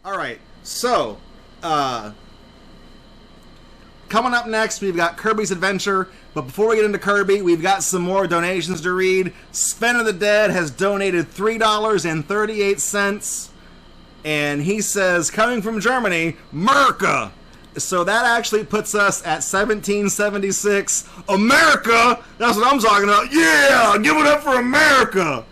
All right, so coming up next, we've got Kirby's Adventure. But before we get into Kirby, we've got some more donations to read. Spin of the Dead has donated $3.38. And he says, coming from Germany, America. So that actually puts us at 1776. America! That's what I'm talking about. Yeah! Give it up for America!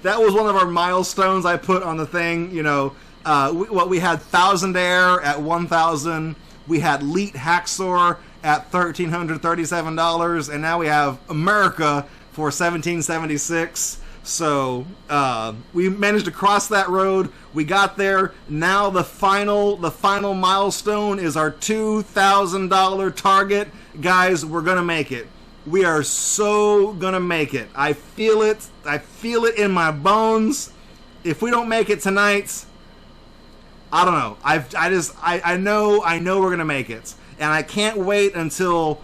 That was one of our milestones I put on the thing. You know, we had Thousandaire at 1,000. We had Leet Hacksaw at $1,337. And now we have America for 1776. So we managed to cross that road. We got there. Now the final milestone is our $2,000 target. Guys, we're gonna make it. We are so gonna make it. I feel it. I feel it in my bones. If we don't make it tonight, I don't know. I know we're gonna make it, and I can't wait until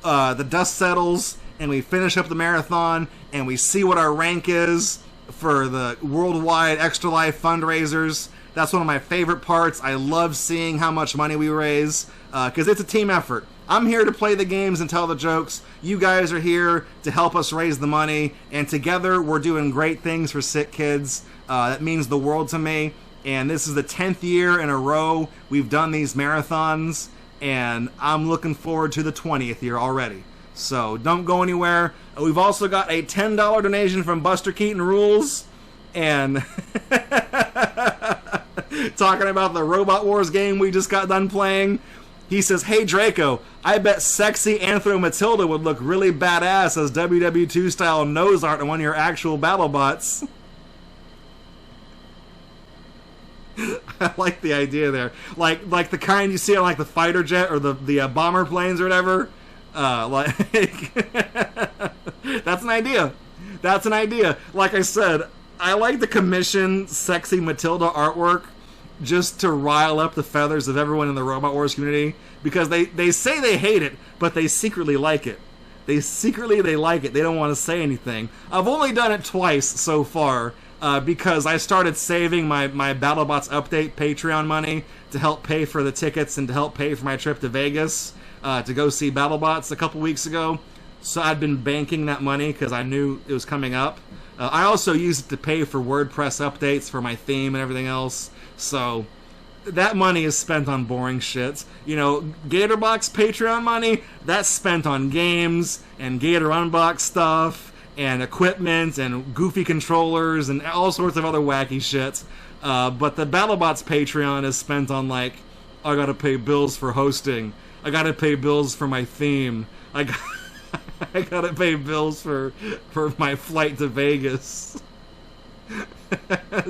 the dust settles and we finish up the marathon and we see what our rank is for the worldwide Extra Life fundraisers. That's one of my favorite parts. I love seeing how much money we raise because it's a team effort. I'm here to play the games and tell the jokes. You guys are here to help us raise the money, and together we're doing great things for sick kids. That means the world to me, and this is the 10th year in a row we've done these marathons, and I'm looking forward to the 20th year already. So don't go anywhere. We've also got a $10 donation from Buster Keaton Rules, and talking about the Robot Wars game we just got done playing. He says, hey Draco, I bet sexy Anthro Matilda would look really badass as WW2 style nose art on one of your actual BattleBots. I like the idea there. Like the kind you see on like the fighter jet or the bomber planes or whatever. That's an idea. That's an idea. Like I said, I like to commission sexy Matilda artwork just to rile up the feathers of everyone in the Robot Wars community, because they say they hate it, but they secretly like it. They like it. They don't want to say anything. I've only done it twice so far, because I started saving my BattleBots update Patreon money to help pay for the tickets and to help pay for my trip to Vegas to go see BattleBots a couple weeks ago. So I'd been banking that money because I knew it was coming up. I also used it to pay for WordPress updates for my theme and everything else. So that money is spent on boring shit. You know, Gatorbox Patreon money, that's spent on games and Gator Unbox stuff and equipment and goofy controllers and all sorts of other wacky shit. But the BattleBots Patreon is spent on, like, I gotta pay bills for hosting. I gotta pay bills for my theme. I gotta pay bills for my flight to Vegas.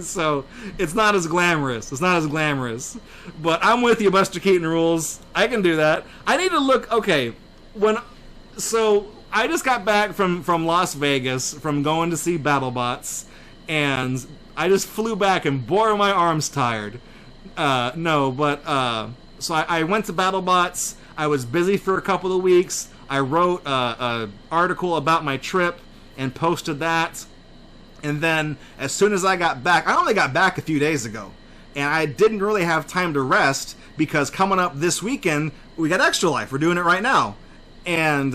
So it's not as glamorous. But I'm with you, Buster Keaton Rules. I can do that. I need to look. Okay, so I just got back from Las Vegas from going to see BattleBots, and I just flew back, and boy are my arms tired. So I went to BattleBots. I was busy for a couple of weeks. I wrote an article about my trip and posted that. And then, as soon as I got back, I only got back a few days ago, and I didn't really have time to rest, because coming up this weekend, we got Extra Life. We're doing it right now. And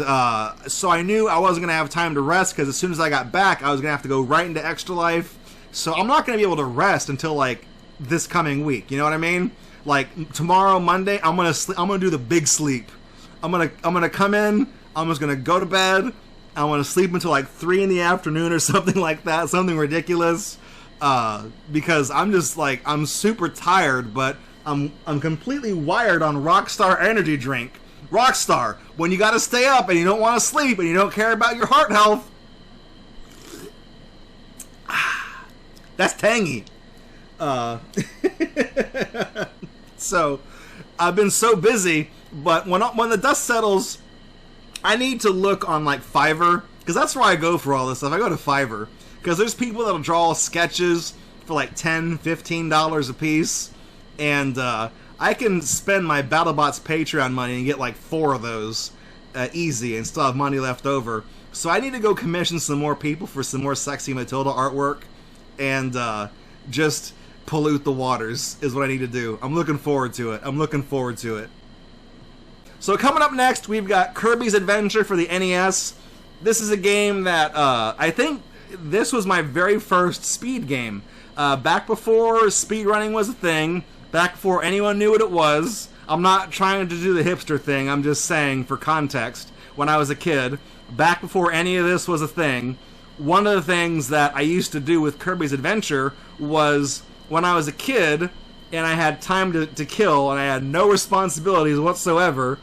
so I knew I wasn't going to have time to rest, because as soon as I got back, I was going to have to go right into Extra Life. So I'm not going to be able to rest until, like, this coming week. You know what I mean? Like, tomorrow, Monday, I'm going to do the big sleep. I'm going to come in, I'm just going to go to bed, I want to sleep until like 3 in the afternoon or something like that, something ridiculous, because I'm just like, I'm super tired, but I'm completely wired on Rockstar energy drink. Rockstar, when you gotta stay up and you don't want to sleep and you don't care about your heart health, that's tangy. So I've been so busy, but when the dust settles, I need to look on, like, Fiverr, because that's where I go for all this stuff. I go to Fiverr, because there's people that'll draw sketches for, like, $10, $15 a piece, and I can spend my BattleBots Patreon money and get, like, 4 of those easy and still have money left over. So I need to go commission some more people for some more sexy Matilda artwork, and just pollute the waters is what I need to do. I'm looking forward to it. I'm looking forward to it. So coming up next, we've got Kirby's Adventure for the NES. This is a game that I think this was my very first speed game. Back before speedrunning was a thing, back before anyone knew what it was. I'm not trying to do the hipster thing, I'm just saying for context. When I was a kid, back before any of this was a thing, one of the things that I used to do with Kirby's Adventure was when I was a kid and I had time to kill and I had no responsibilities whatsoever,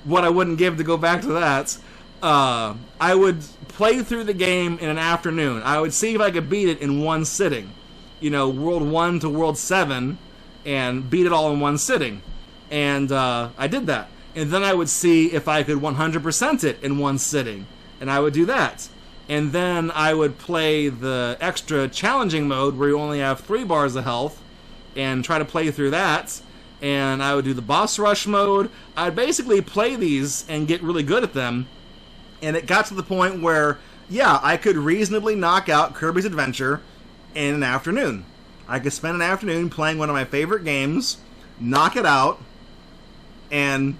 what I wouldn't give to go back to that, I would play through the game in an afternoon. I would see if I could beat it in one sitting. You know, World 1 to World 7, and beat it all in one sitting. And I did that. And then I would see if I could 100% it in one sitting. And I would do that. And then I would play the extra challenging mode where you only have 3 bars of health and try to play through that. And I would do the boss rush mode. I'd basically play these and get really good at them. And it got to the point where, yeah, I could reasonably knock out Kirby's Adventure in an afternoon. I could spend an afternoon playing one of my favorite games, knock it out, and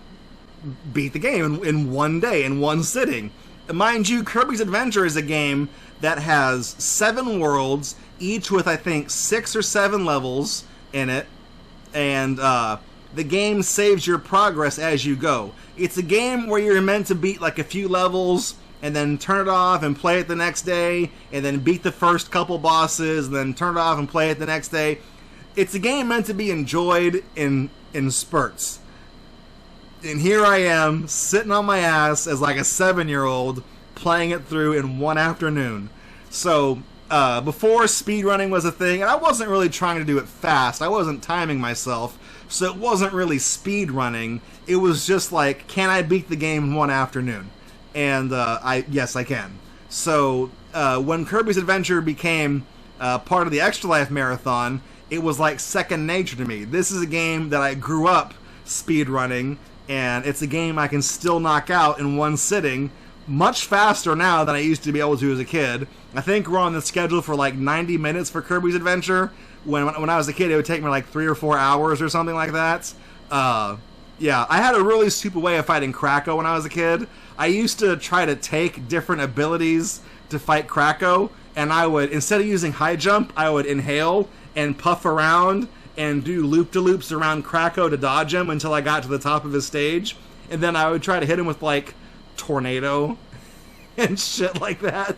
beat the game in one day, in one sitting. Mind you, Kirby's Adventure is a game that has 7 worlds, each with, I think, 6 or 7 levels in it, and the game saves your progress as you go. It's a game where you're meant to beat like a few levels, and then turn it off and play it the next day, and then beat the first couple bosses, and then turn it off and play it the next day. It's a game meant to be enjoyed in spurts. And here I am, sitting on my ass as like a 7-year-old, playing it through in one afternoon. So, before speedrunning was a thing, and I wasn't really trying to do it fast, I wasn't timing myself, so it wasn't really speedrunning, it was just like, can I beat the game in one afternoon? And yes, I can. So when Kirby's Adventure became part of the Extra Life Marathon, it was like second nature to me. This is a game that I grew up speedrunning, and it's a game I can still knock out in one sitting, much faster now than I used to be able to as a kid. I think we're on the schedule for like 90 minutes for Kirby's Adventure. When I was a kid, it would take me like 3 or 4 hours or something like that. Yeah, I had a really stupid way of fighting Draco when I was a kid. I used to try to take different abilities to fight Draco, and I would, instead of using high jump, I would inhale and puff around and do loop-de-loops around Draco to dodge him until I got to the top of his stage, and then I would try to hit him with, like, Tornado and shit like that.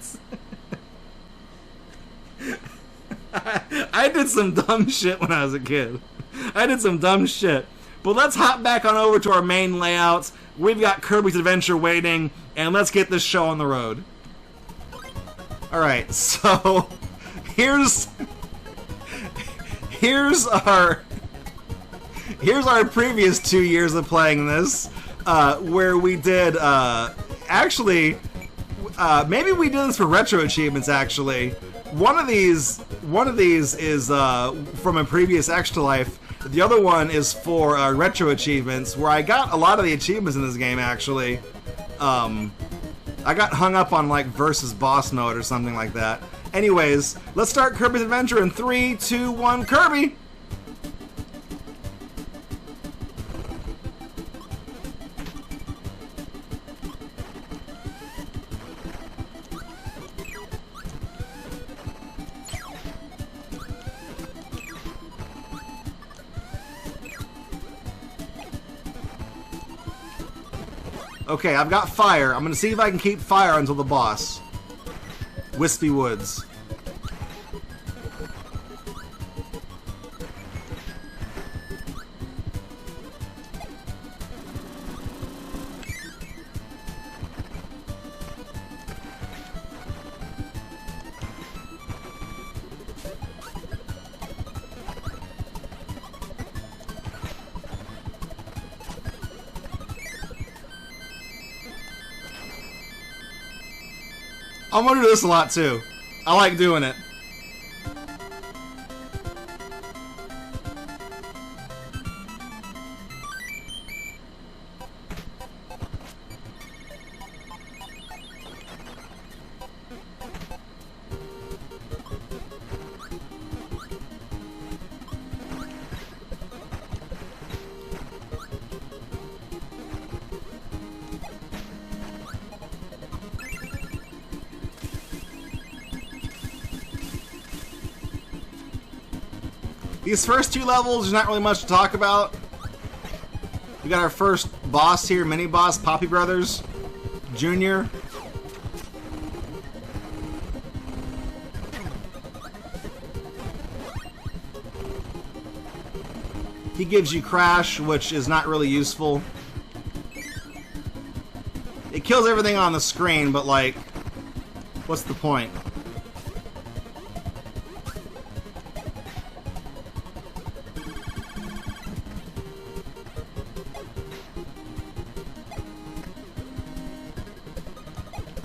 I did some dumb shit when I was a kid. I did some dumb shit. But let's hop back on over to our main layouts. We've got Kirby's Adventure waiting, and let's get this show on the road. Alright, so here's our previous 2 years of playing this, where we did actually maybe we did this for retro achievements. Actually, one of these is from a previous Extra Life. The other one is for retro achievements, where I got a lot of the achievements in this game, actually. I got hung up on, like, versus boss mode or something like that. Anyways, let's start Kirby's Adventure in 3, 2, 1, Kirby! Okay, I've got fire. I'm gonna see if I can keep fire until the boss. Wispy Woods. I'm gonna do this a lot too. I like doing it. These first two levels, there's not really much to talk about. We got our first boss here, mini boss, Poppy Brothers Jr. He gives you Crash, which is not really useful. It kills everything on the screen, but like, what's the point?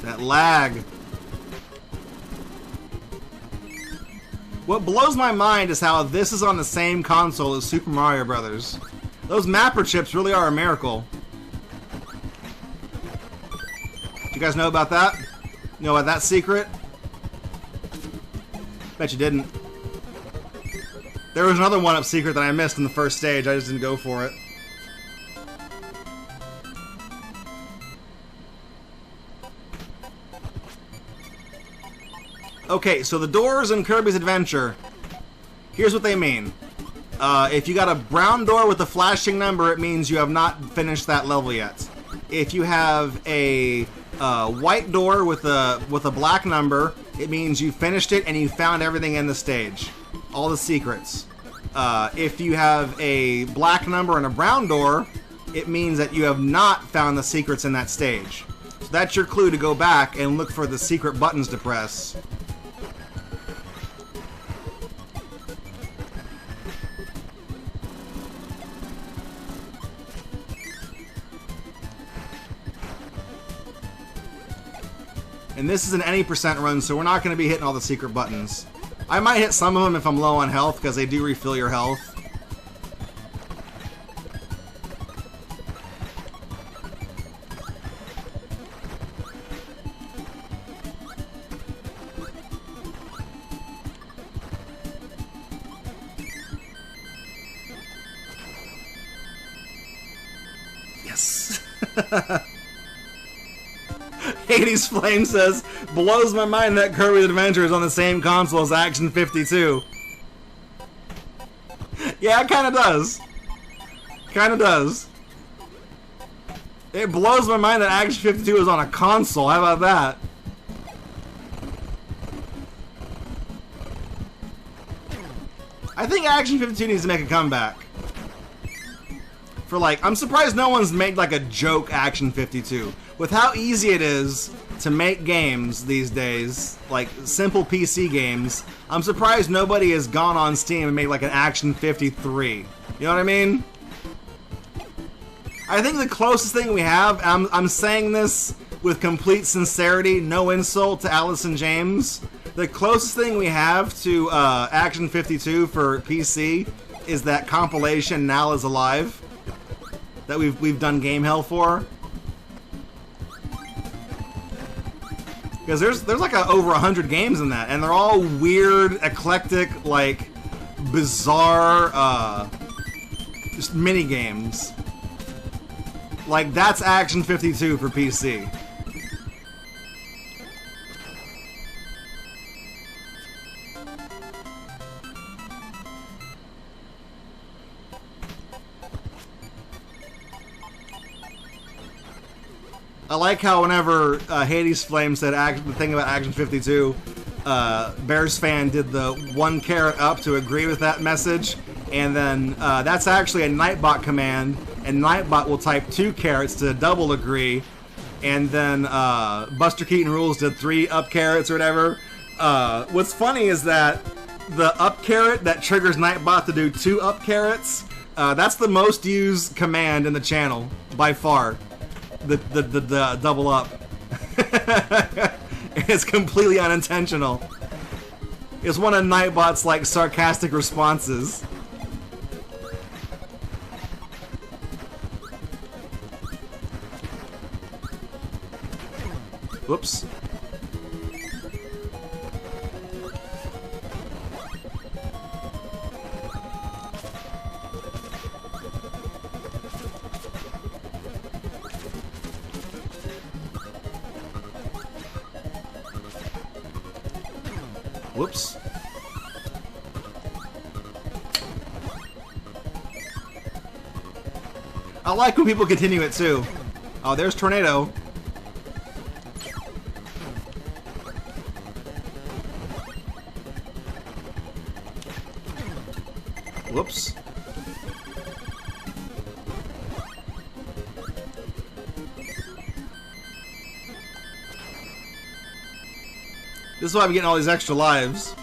That lag. What blows my mind is how this is on the same console as Super Mario Brothers. Those mapper chips really are a miracle. Did you guys know about that? Know about that secret? Bet you didn't. There was another one-up secret that I missed in the first stage. I just didn't go for it. Okay, so the doors in Kirby's Adventure, here's what they mean. If you got a brown door with a flashing number, it means you have not finished that level yet. If you have a white door with a black number, it means you finished it and you found everything in the stage. All the secrets. If you have a black number and a brown door, it means that you have not found the secrets in that stage. So that's your clue to go back and look for the secret buttons to press. And this is an any percent run, so we're not going to be hitting all the secret buttons. I might hit some of them if I'm low on health, because they do refill your health. Yes! Hades Flame says, blows my mind that Kirby's Adventure is on the same console as Action 52. Yeah, it kinda does. Kinda does. It blows my mind that Action 52 is on a console. How about that? I think Action 52 needs to make a comeback. For like, I'm surprised no one's made like a joke Action 52. With how easy it is to make games these days, like simple PC games, I'm surprised nobody has gone on Steam and made like an Action 53. You know what I mean? I think the closest thing we have, I'm saying this with complete sincerity, no insult to Allison James, the closest thing we have to Action 52 for PC is that compilation Now Is Alive that we've done Game Hell for. Because there's like over 100 games in that, and they're all weird, eclectic, like bizarre, just mini games. Like that's Action 52 for PC. I like how whenever Hades Flame said the thing about Action 52, Bears fan did the 1 carat up to agree with that message, and then that's actually a Nightbot command, and Nightbot will type 2 carats to double agree, and then Buster Keaton Rules did 3 up carats or whatever. What's funny is that the up carat that triggers Nightbot to do 2 up carats, that's the most used command in the channel by far. The double up. It's completely unintentional. It's one of Nightbot's like sarcastic responses. Whoops. Whoops. I like when people continue it too. Oh, there's Tornado. Whoops. This is why I'm getting all these extra lives.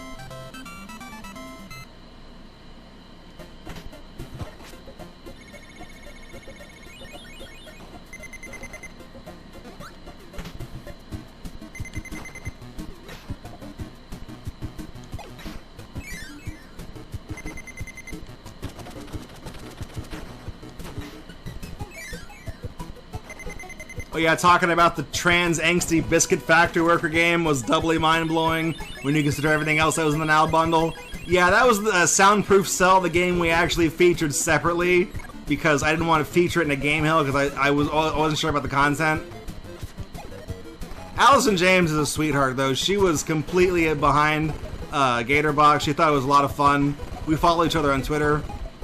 Oh yeah, talking about the trans angsty biscuit factory worker game was doubly mind-blowing when you consider everything else that was in the Now bundle. Yeah, that was the Soundproof Cell, the game we actually featured separately because I didn't want to feature it in a game hill because I wasn't sure about the content. Allison James is a sweetheart though. She was completely behind Gatorbox. She thought it was a lot of fun. We follow each other on Twitter.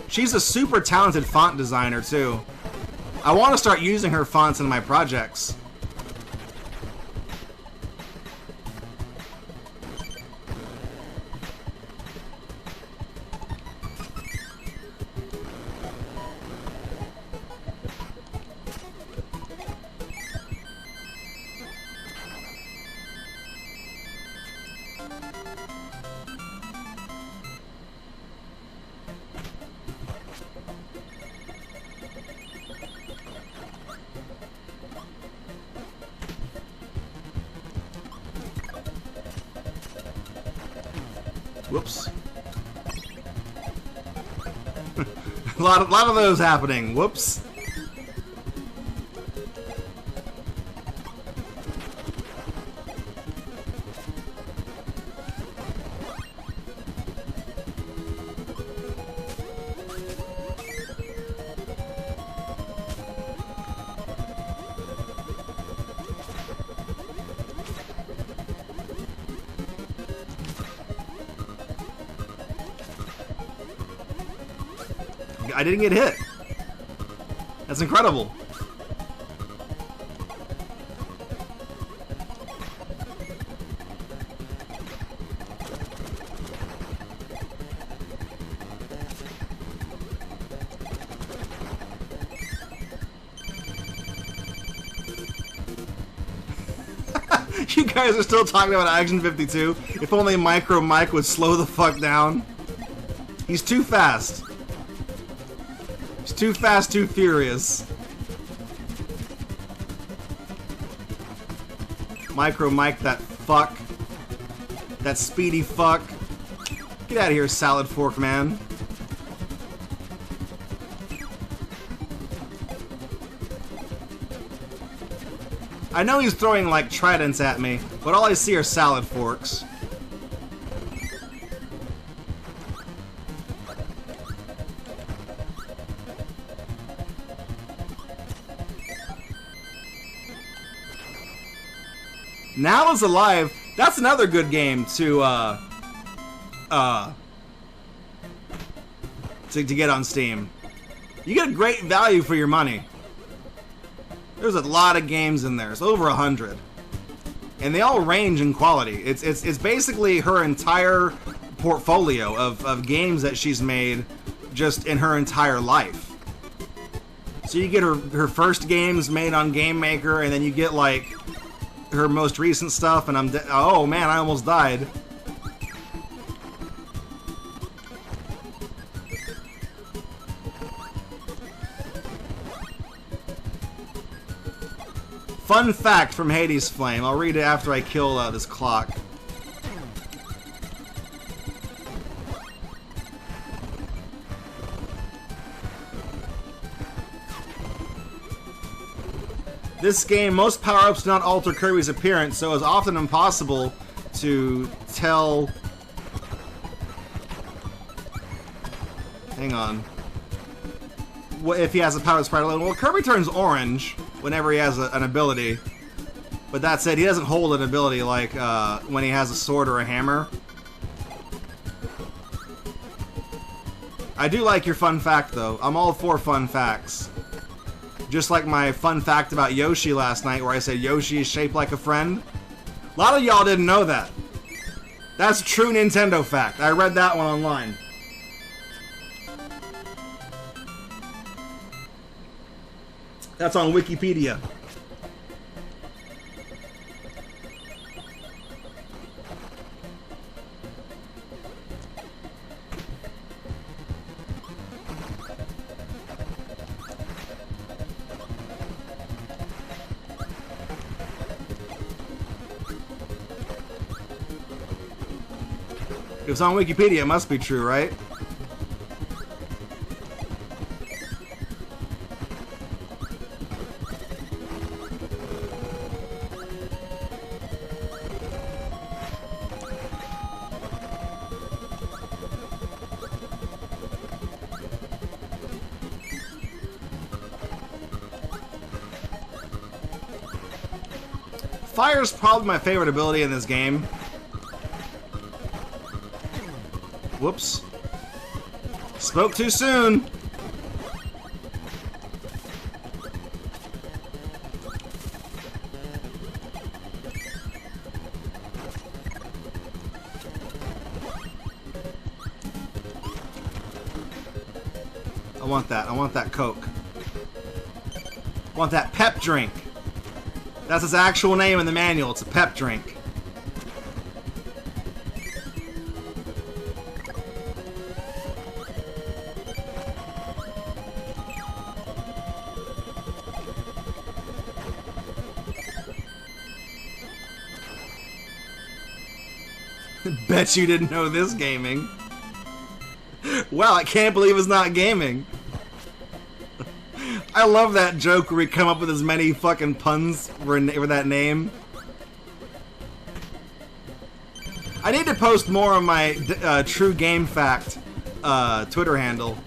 She's a super talented font designer too. I want to start using her fonts in my projects. Whoops. a lot of those happening. Whoops. I didn't get hit. That's incredible. You guys are still talking about Action 52. If only Micro Mike would slow the fuck down. He's too fast. Too fast, too furious. Micro Mike, that fuck. That speedy fuck. Get out of here, salad fork man. I know he's throwing like tridents at me, but all I see are salad forks. Now is Alive. That's another good game to get on Steam. You get great value for your money. There's a lot of games in there. It's over 100, and they all range in quality. It's basically her entire portfolio of games that she's made just in her entire life. So you get her first games made on Game Maker, and then you get like her most recent stuff, and oh man, I almost died. Fun fact from Hades Flame. I'll read it after I kill this clock. This game, most power-ups do not alter Kirby's appearance, so it's often impossible to tell... Hang on. If he has a powered sprite alone. Well, Kirby turns orange whenever he has an ability. But that said, he doesn't hold an ability like when he has a sword or a hammer. I do like your fun fact, though. I'm all for fun facts. Just like my fun fact about Yoshi last night, where I said Yoshi is shaped like a friend. A lot of y'all didn't know that. That's a true Nintendo fact. I read that one online. That's on Wikipedia. If it's on Wikipedia, it must be true, right? Fire's probably my favorite ability in this game. Whoops. Spoke too soon. I want that. I want that Coke. I want that pep drink. That's its actual name in the manual. It's a pep drink. Bet you didn't know this gaming. Wow, I can't believe it's not gaming. I love that joke where we come up with as many fucking puns for that name. I need to post more of my True Game Fact Twitter handle.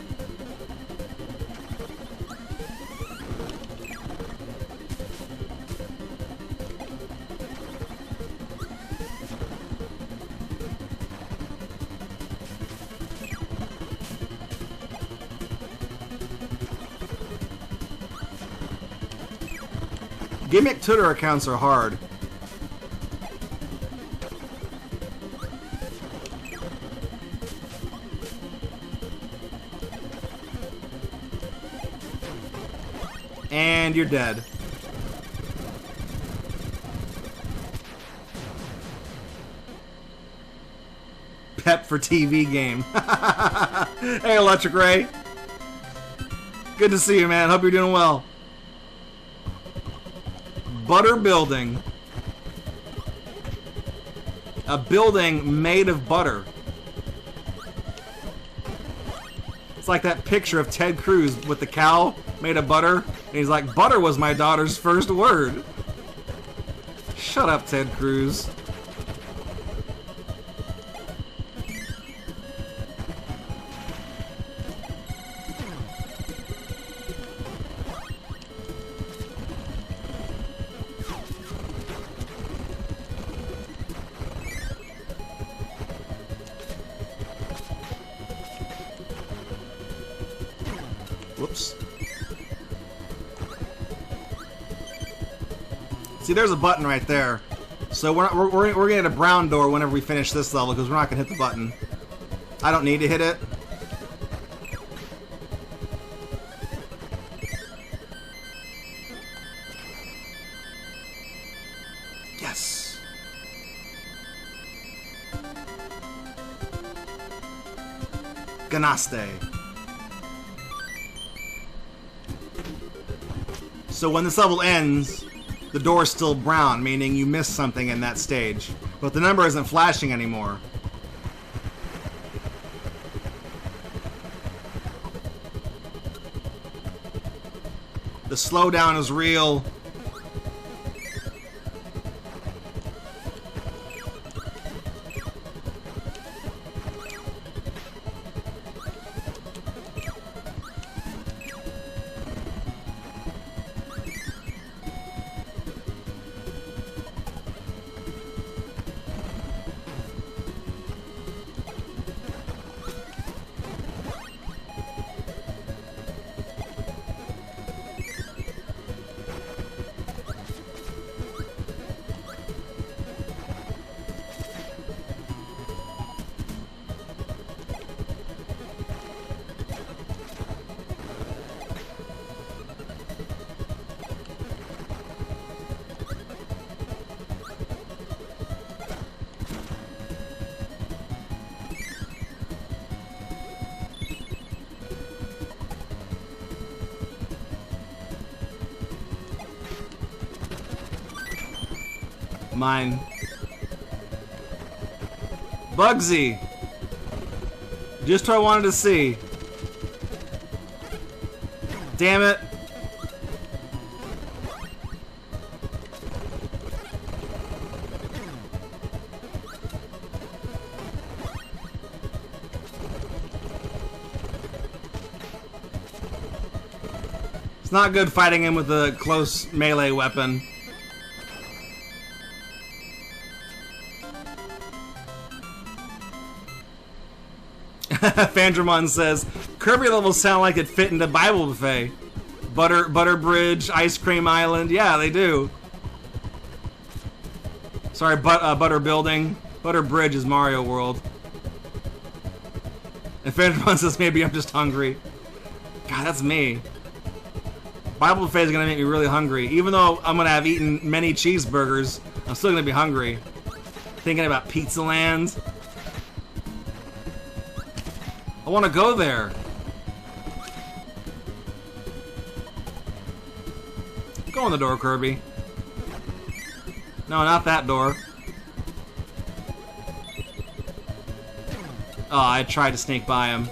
Gimmick Twitter accounts are hard. And you're dead. Pep for TV game. Hey, Electric Ray. Good to see you, man. Hope you're doing well. Butter building. A building made of butter. It's like that picture of Ted Cruz with the cow made of butter. And he's like, butter was my daughter's first word. Shut up, Ted Cruz. Whoops. See, there's a button right there. So we're gonna get a brown door whenever we finish this level because we're not gonna hit the button. I don't need to hit it. Yes. Ganaste. So when this level ends, the door's still brown, meaning you missed something in that stage. But the number isn't flashing anymore. The slowdown is real. Mine. Bugsy! Just what I wanted to see. Damn it. It's not good fighting him with a close melee weapon. Fandramon says, Kirby levels sound like it fit into Bible Buffet. Butter Bridge, Ice Cream Island. Yeah, they do. Sorry, Butter Building. Butter Bridge is Mario World. And Fandramon says, maybe I'm just hungry. God, that's me. Bible Buffet is gonna make me really hungry. Even though I'm gonna have eaten many cheeseburgers, I'm still gonna be hungry. Thinking about Pizza Land. I wanna go there. Go in the door, Kirby. No, not that door. Oh, I tried to sneak by him.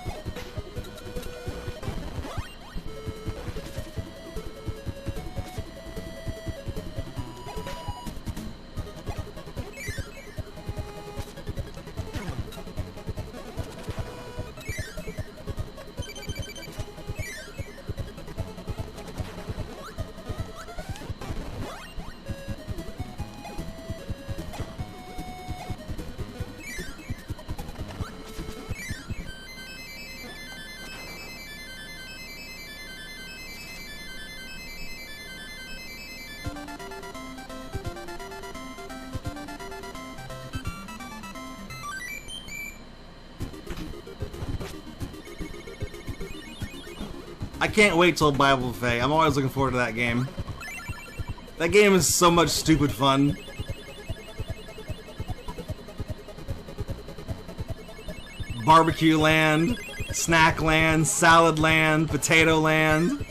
I can't wait till Bible Buffet. I'm always looking forward to that game. That game is so much stupid fun. Barbecue Land, Snack Land, Salad Land, Potato Land.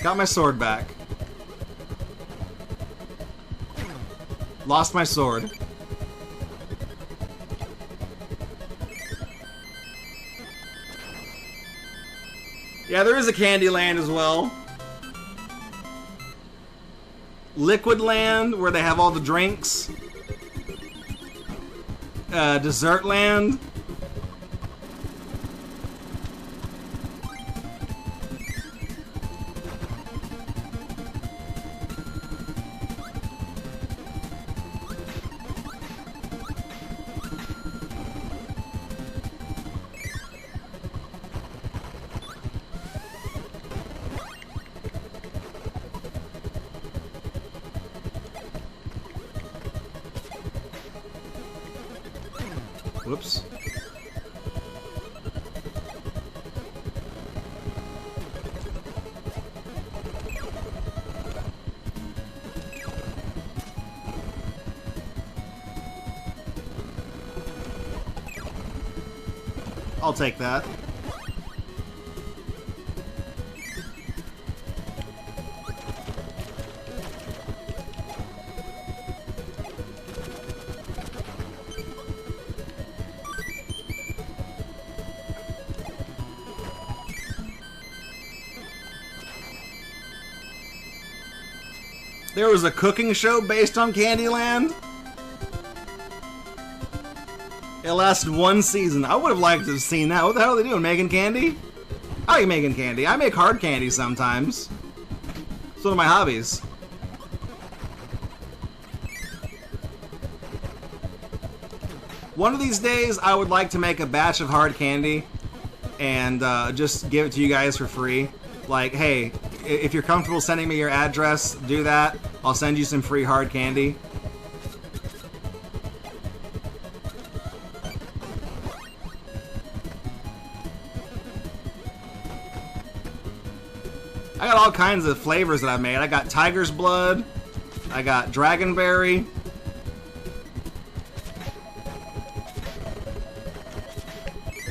Got my sword back. Lost my sword. Yeah, there is a Candy Land as well. Liquid Land, where they have all the drinks. Dessert Land. Whoops. I'll take that. There was a cooking show based on Candyland. It lasted one season. I would have liked to have seen that. What the hell are they doing? Making candy? I like making candy. I make hard candy sometimes. It's one of my hobbies. One of these days, I would like to make a batch of hard candy and just give it to you guys for free. Like, hey, if you're comfortable sending me your address, do that. I'll send you some free hard candy. all kinds of flavors that I made. I got tiger's blood. I got dragonberry.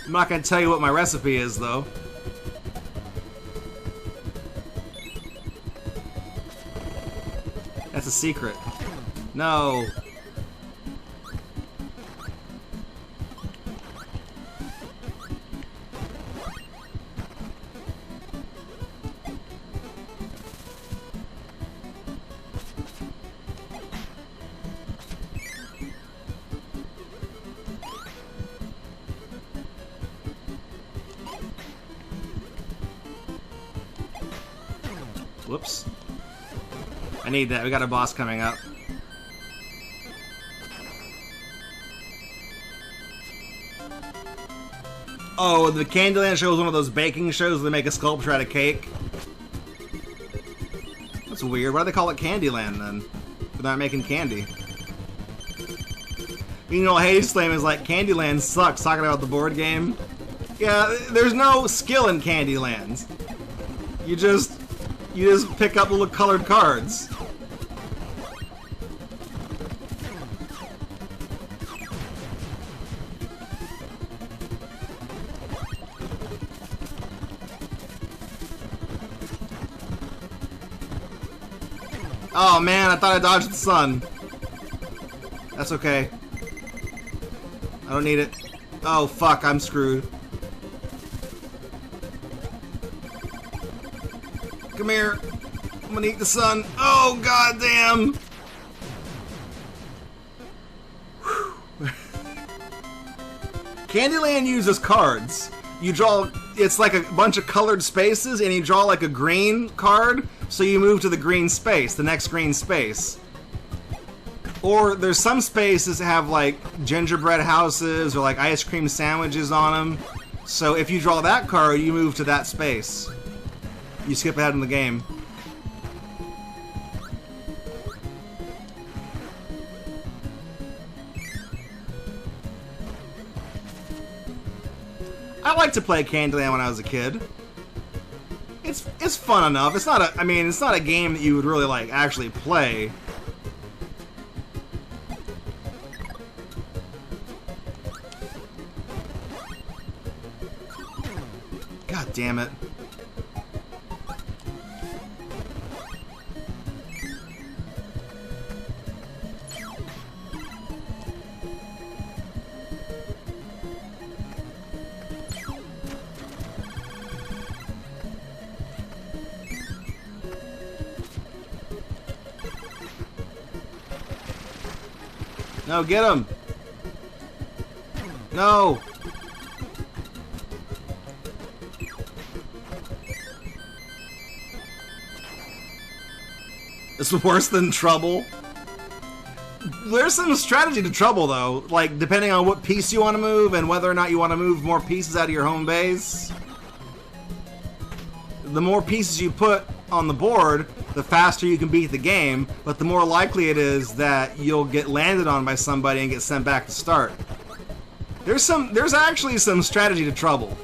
I'm not going to tell you what my recipe is, though. That's a secret. No. Whoops. I need that. We got a boss coming up. Oh, the Candyland show is one of those baking shows where they make a sculpture out of cake. That's weird. Why do they call it Candyland then? They're not making candy. You know, Hades Flame is like, Candyland sucks, talking about the board game. Yeah, there's no skill in Candyland. You just pick up little colored cards. Oh man, I thought I dodged the sun. That's okay. I don't need it. Oh fuck, I'm screwed. Come here. I'm gonna eat the sun. Oh goddamn! Candyland uses cards. You draw, it's like a bunch of colored spaces, and you draw like a green card, so you move to the green space, the next green space. Or there's some spaces that have like gingerbread houses or like ice cream sandwiches on them. So if you draw that card, you move to that space. You skip ahead in the game. I liked to play Candyland when I was a kid. It's fun enough. It's not a, I mean, it's not a game that you would really like actually play. God damn it. No, get him! No! It's worse than Trouble. There's some strategy to Trouble, though. Like, depending on what piece you want to move and whether or not you want to move more pieces out of your home base. The more pieces you put on the board, the faster you can beat the game, but the more likely it is that you'll get landed on by somebody and get sent back to start. There's actually some strategy to Trouble.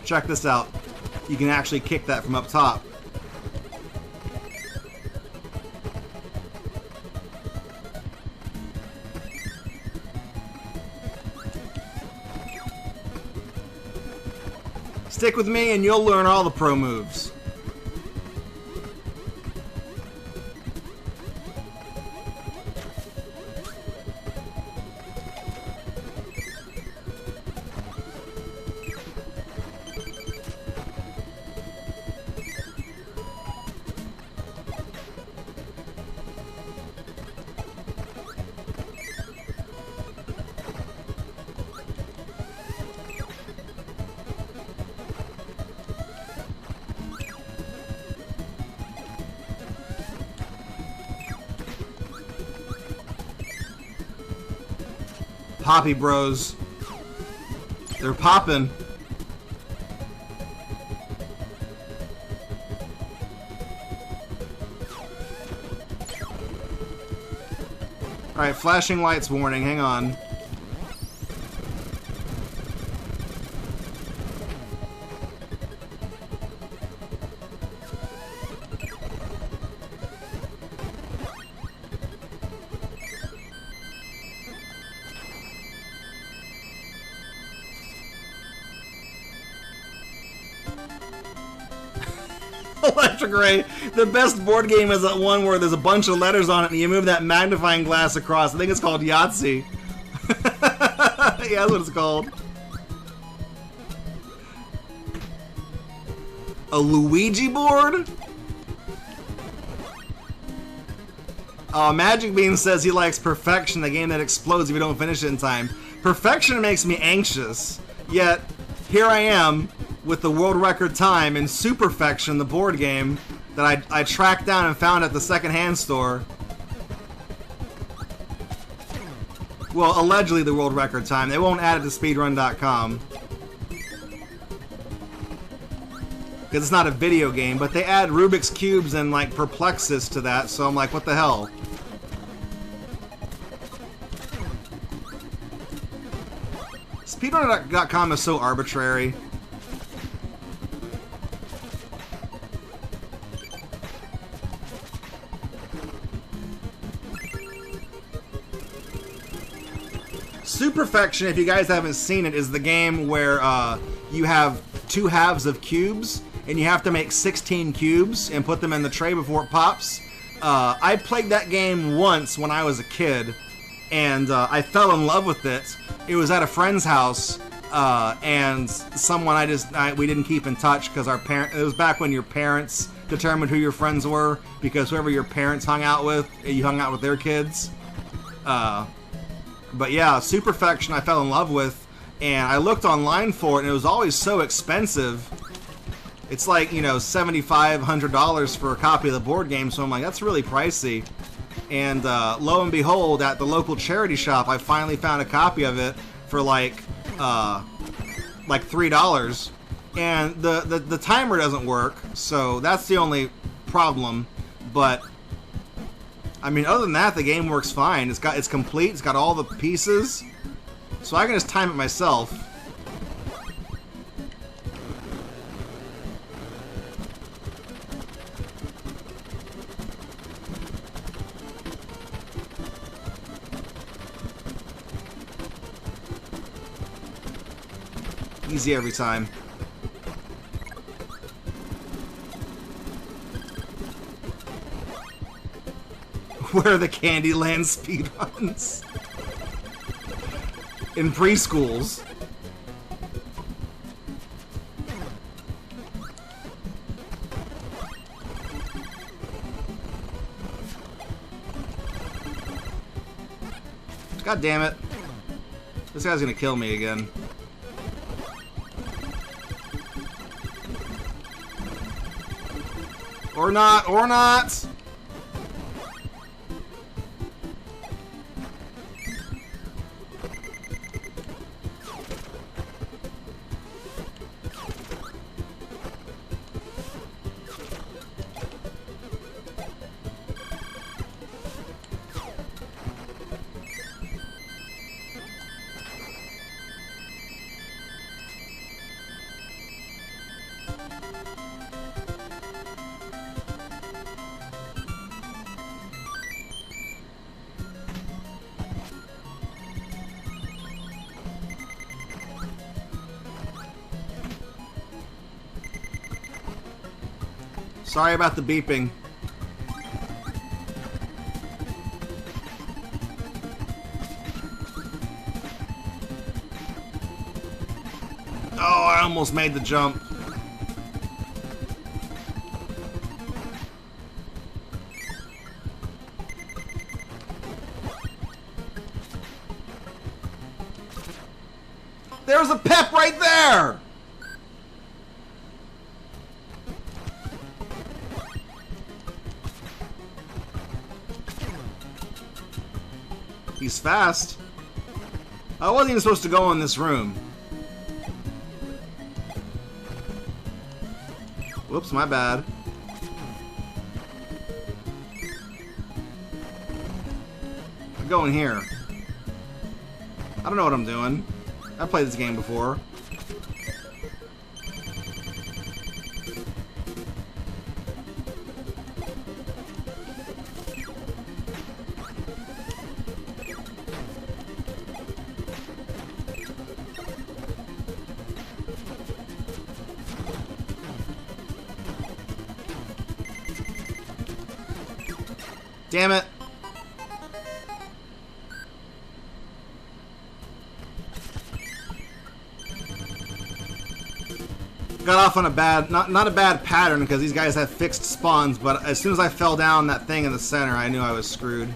Check this out. You can actually kick that from up top. Stick with me and you'll learn all the pro moves. Poppy bros. They're popping. Alright, flashing lights warning, hang on. Electric Ray. The best board game is that one where there's a bunch of letters on it and you move that magnifying glass across. I think it's called Yahtzee. Yeah, that's what it's called. A Luigi board? Magic Bean says he likes Perfection, the game that explodes if you don't finish it in time. Perfection makes me anxious, yet here I am with the world record time in Superfection, the board game that I tracked down and found at the secondhand store. Well, allegedly the world record time. They won't add it to speedrun.com. Because it's not a video game, but they add Rubik's Cubes and, like, Perplexus to that, so I'm like, what the hell? Speedrun.com is so arbitrary. Superfection, if you guys haven't seen it, is the game where you have two halves of cubes, and you have to make 16 cubes and put them in the tray before it pops. I played that game once when I was a kid, and I fell in love with it. It was at a friend's house, and someone we didn't keep in touch because it was back when your parents determined who your friends were, because whoever your parents hung out with, you hung out with their kids. But yeah, Superfection I fell in love with, and I looked online for it, and it was always so expensive. It's like, you know, $75, $100 for a copy of the board game, so I'm like, that's really pricey. And lo and behold, at the local charity shop, I finally found a copy of it for like $3. And the timer doesn't work, so that's the only problem. But I mean, other than that, the game works fine. It's complete. It's got all the pieces, so I can just time it myself. Easy every time. Where are the Candyland speedruns? In preschools. God damn it. This guy's gonna kill me again. Or not, or not! Sorry about the beeping. Oh, I almost made the jump. There's a pep right there! He's fast. I wasn't even supposed to go in this room. Whoops, my bad. I'm going here. I don't know what I'm doing. I've played this game before. Damn it. Got off on a bad, not a bad pattern because these guys have fixed spawns, but as soon as I fell down that thing in the center, I knew I was screwed.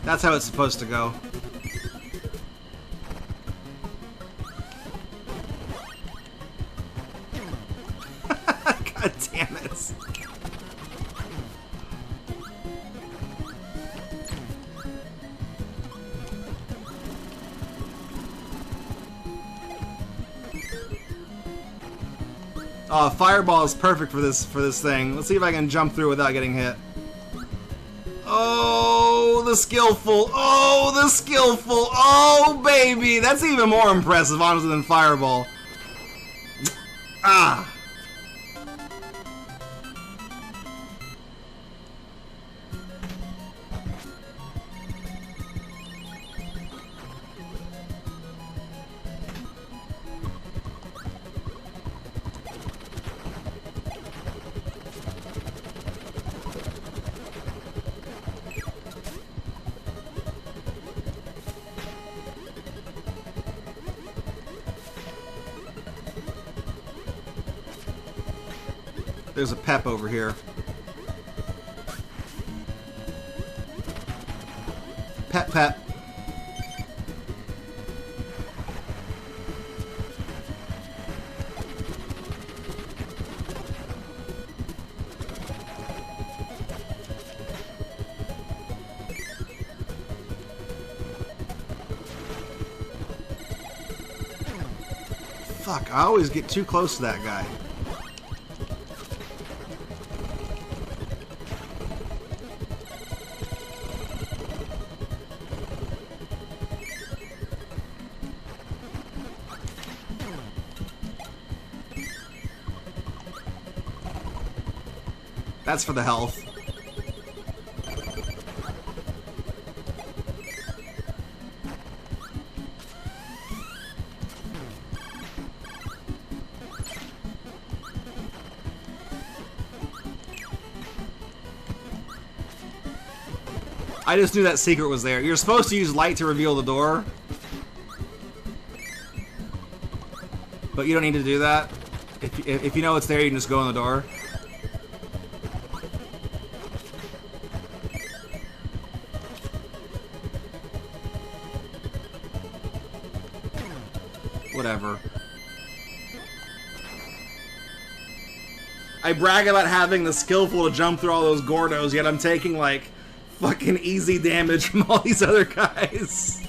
That's how it's supposed to go. God damn it. Oh, fireball is perfect for this thing. Let's see if I can jump through without getting hit. Oh, the skillful. Oh, the skillful. Oh, baby. That's even more impressive, honestly, than fireball. Ah. There's a pep over here. Pep, pep. Fuck, I always get too close to that guy. That's for the health. I just knew that secret was there. You're supposed to use light to reveal the door. But you don't need to do that. If you know it's there, you can just go in the door. Whatever. I brag about having the skillful to jump through all those Gordos, yet I'm taking, like, fucking easy damage from all these other guys.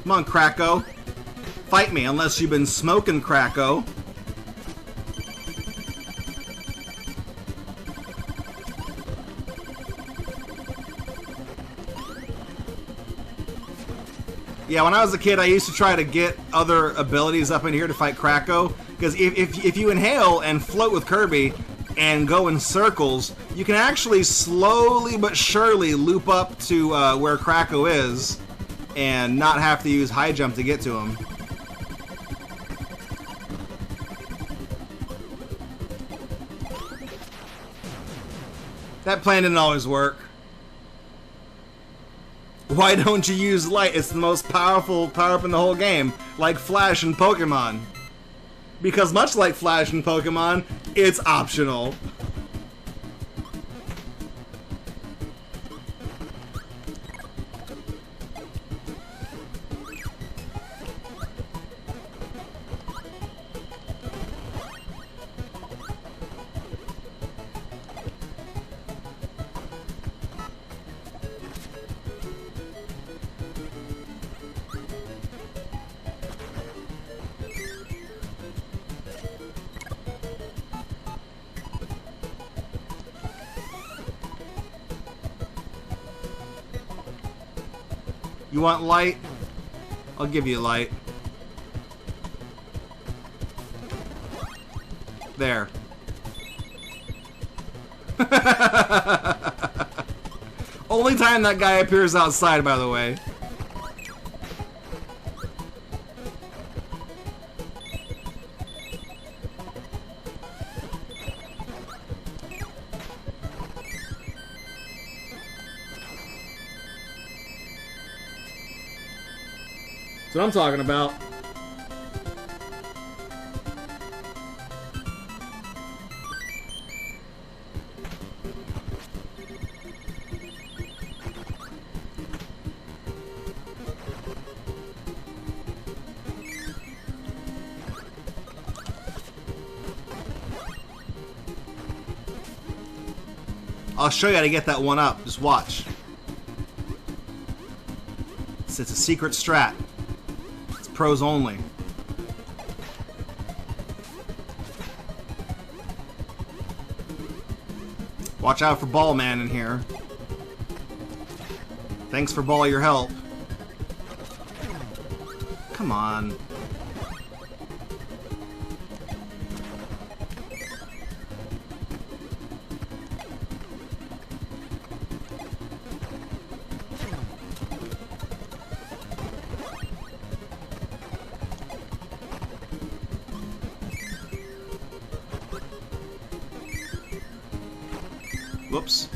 Come on, Kracko. Fight me, unless you've been smoking, Kracko. Yeah, when I was a kid, I used to try to get other abilities up in here to fight Kracko. Because if you inhale and float with Kirby and go in circles, you can actually slowly but surely loop up to where Kracko is and not have to use high jump to get to him. That plan didn't always work. Why don't you use light? It's the most powerful power-up in the whole game, like Flash and Pokemon. Because much like Flash and Pokemon, it's optional. You want light? I'll give you light. There. Only time that guy appears outside, by the way. That's what I'm talking about. I'll show you how to get that one up. Just watch. It's a secret strat. It's pros only. Watch out for Ball Man in here. Thanks for Ball your help. Come on. Whoops.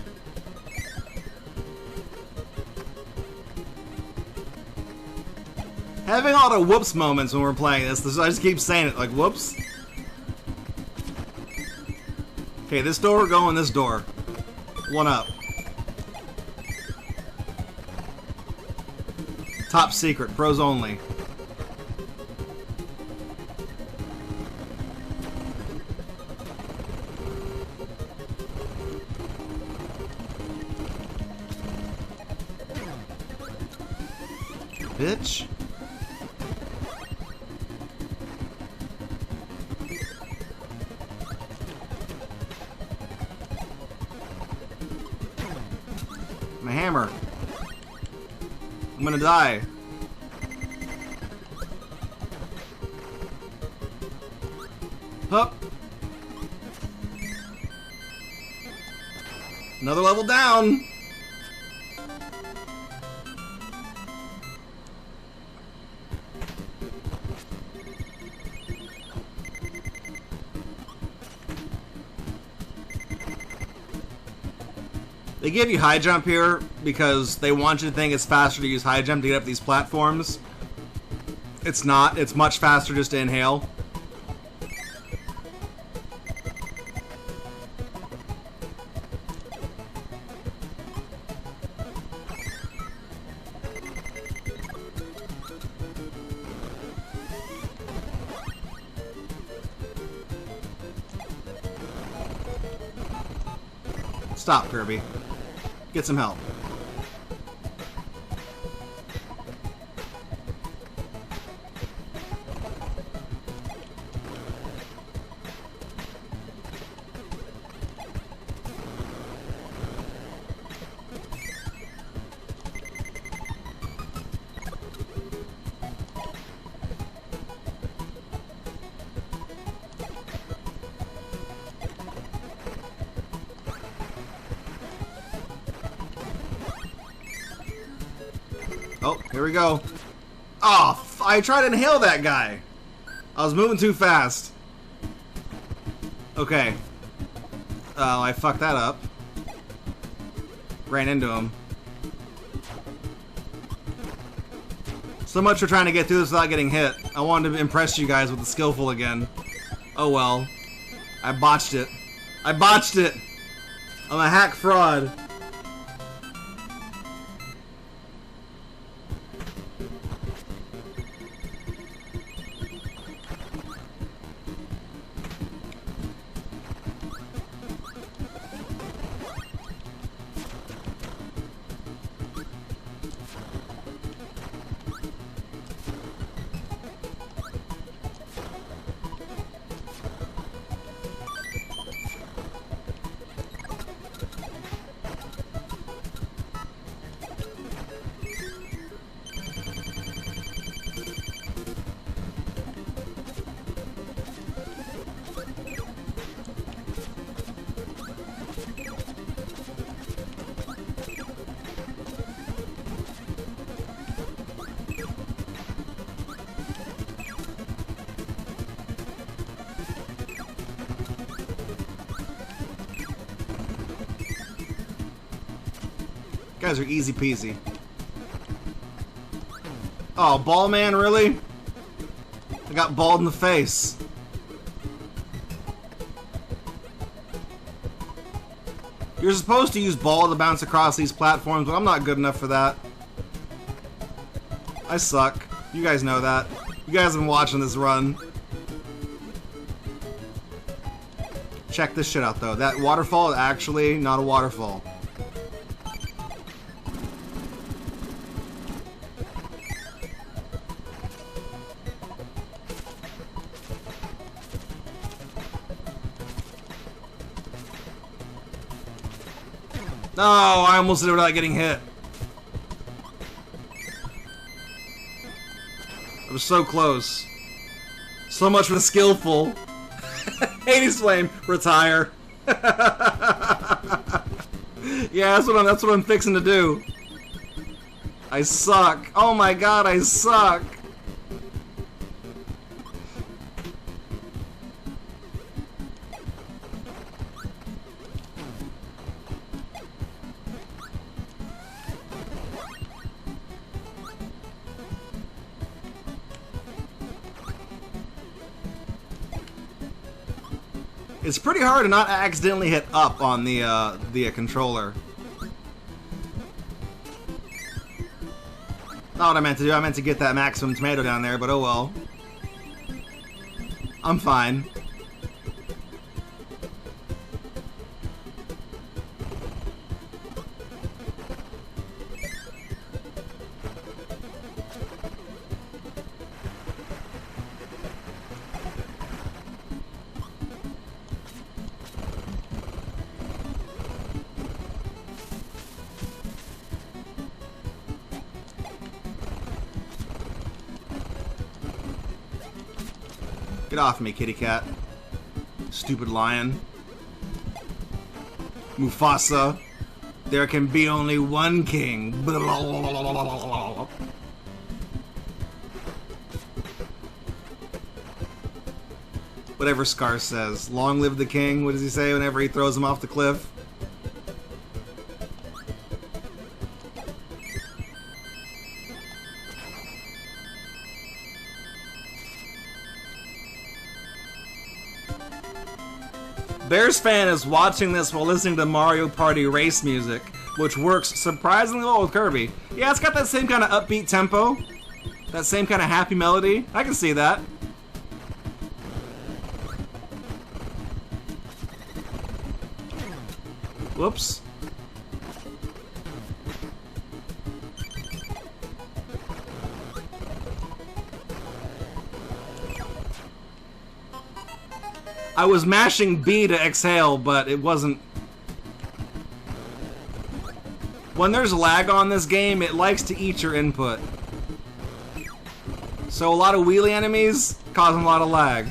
Having all the whoops moments when we're playing this, I just keep saying it, like, whoops. Okay, this door, go in this door. One up. Top secret, pros only. Bitch. My hammer. I'm gonna die. Hup. Another level down. They give you high jump here because they want you to think it's faster to use high jump to get up these platforms. It's not. It's much faster just to inhale. Stop, Kirby. Get some help. Oh, here we go. Oh, I tried to inhale that guy. I was moving too fast. Okay. Oh, I fucked that up. Ran into him. So much for trying to get through this without getting hit. I wanted to impress you guys with the skillful again. Oh well. I botched it. I botched it! I'm a hack fraud. Guys are easy peasy. Oh, ball man, really? I got balled in the face. You're supposed to use ball to bounce across these platforms, but I'm not good enough for that. I suck. You guys know that. You guys have been watching this run. Check this shit out, though. That waterfall is actually not a waterfall. No, I almost did it without getting hit. I was so close. So much for the skillful. Hades Flame, retire. Yeah, that's what I'm fixing to do. I suck. Oh my god, I suck. It's pretty hard to not accidentally hit up on the controller. Not what I meant to do. I meant to get that maximum tomato down there, but oh well. I'm fine. Get off me, kitty cat. Stupid lion. Mufasa. There can be only one king. Whatever Scar says. Long live the king. What does he say whenever he throws him off the cliff? Bears fan is watching this while listening to Mario Party race music, which works surprisingly well with Kirby. Yeah, it's got that same kind of upbeat tempo, that same kind of happy melody. I can see that. Whoops. I was mashing B to exhale, but it wasn't... When there's lag on this game, it likes to eat your input. So a lot of wheelie enemies cause a lot of lag.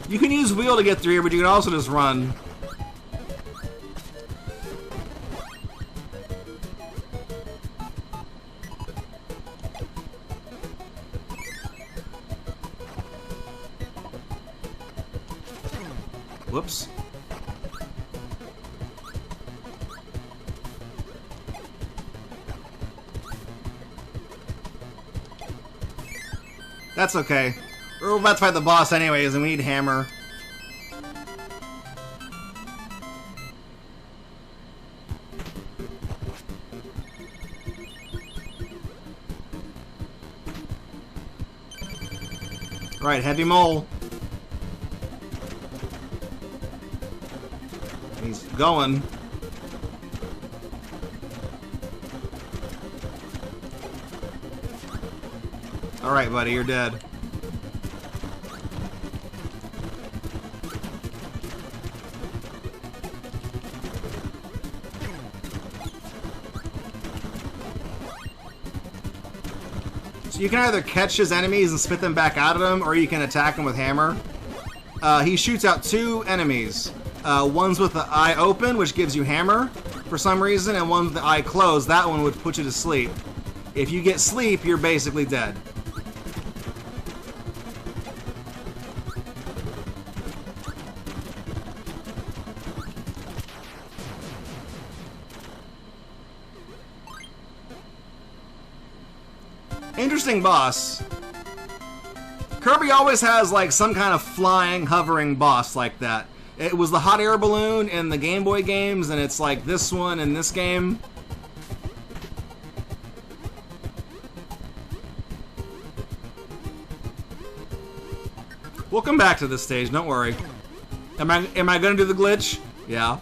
You can use wheel to get through here, but you can also just run. Whoops. That's okay. We're about to fight the boss anyways, and we need hammer. Right, heavy mole. He's going. Alright, buddy, you're dead. So you can either catch his enemies and spit them back out of him, or you can attack him with hammer. He shoots out two enemies. One's with the eye open, which gives you hammer for some reason, and one with the eye closed. That one would put you to sleep. If you get sleep, you're basically dead. Interesting boss. Kirby always has like some kind of flying, hovering boss like that. It was the hot air balloon in the Game Boy games, and it's like this one in this game. We'll come back to this stage, don't worry. Am I gonna do the glitch? Yeah.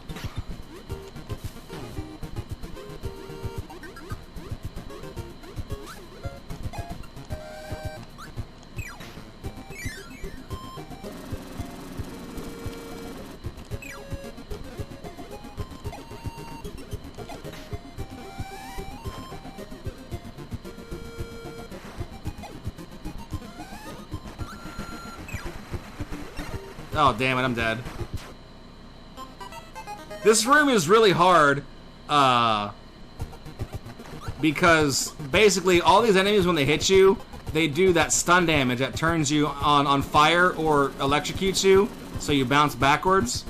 Oh, damn it, I'm dead. This room is really hard, because basically all these enemies, when they hit you, they do that stun damage that turns you on fire or electrocutes you, so you bounce backwards.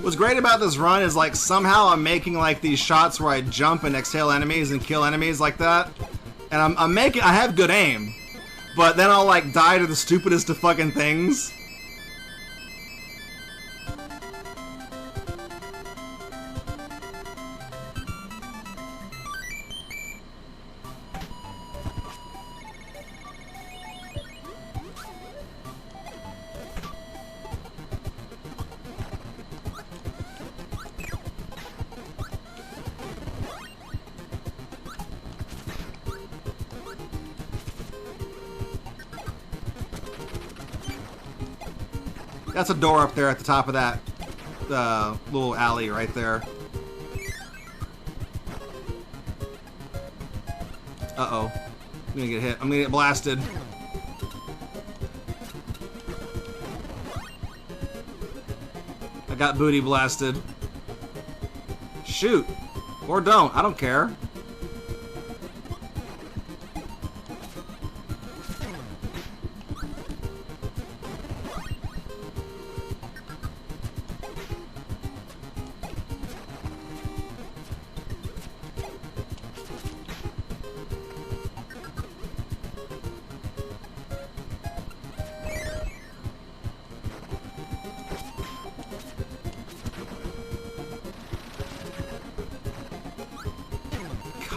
What's great about this run is like somehow I'm making like these shots where I jump and exhale enemies and kill enemies like that, and I have good aim, but then I'll like die to the stupidest of fucking things. That's a door up there at the top of that little alley right there. Uh-oh. I'm gonna get hit. I'm gonna get blasted. I got booty blasted. Shoot. Or don't. I don't care.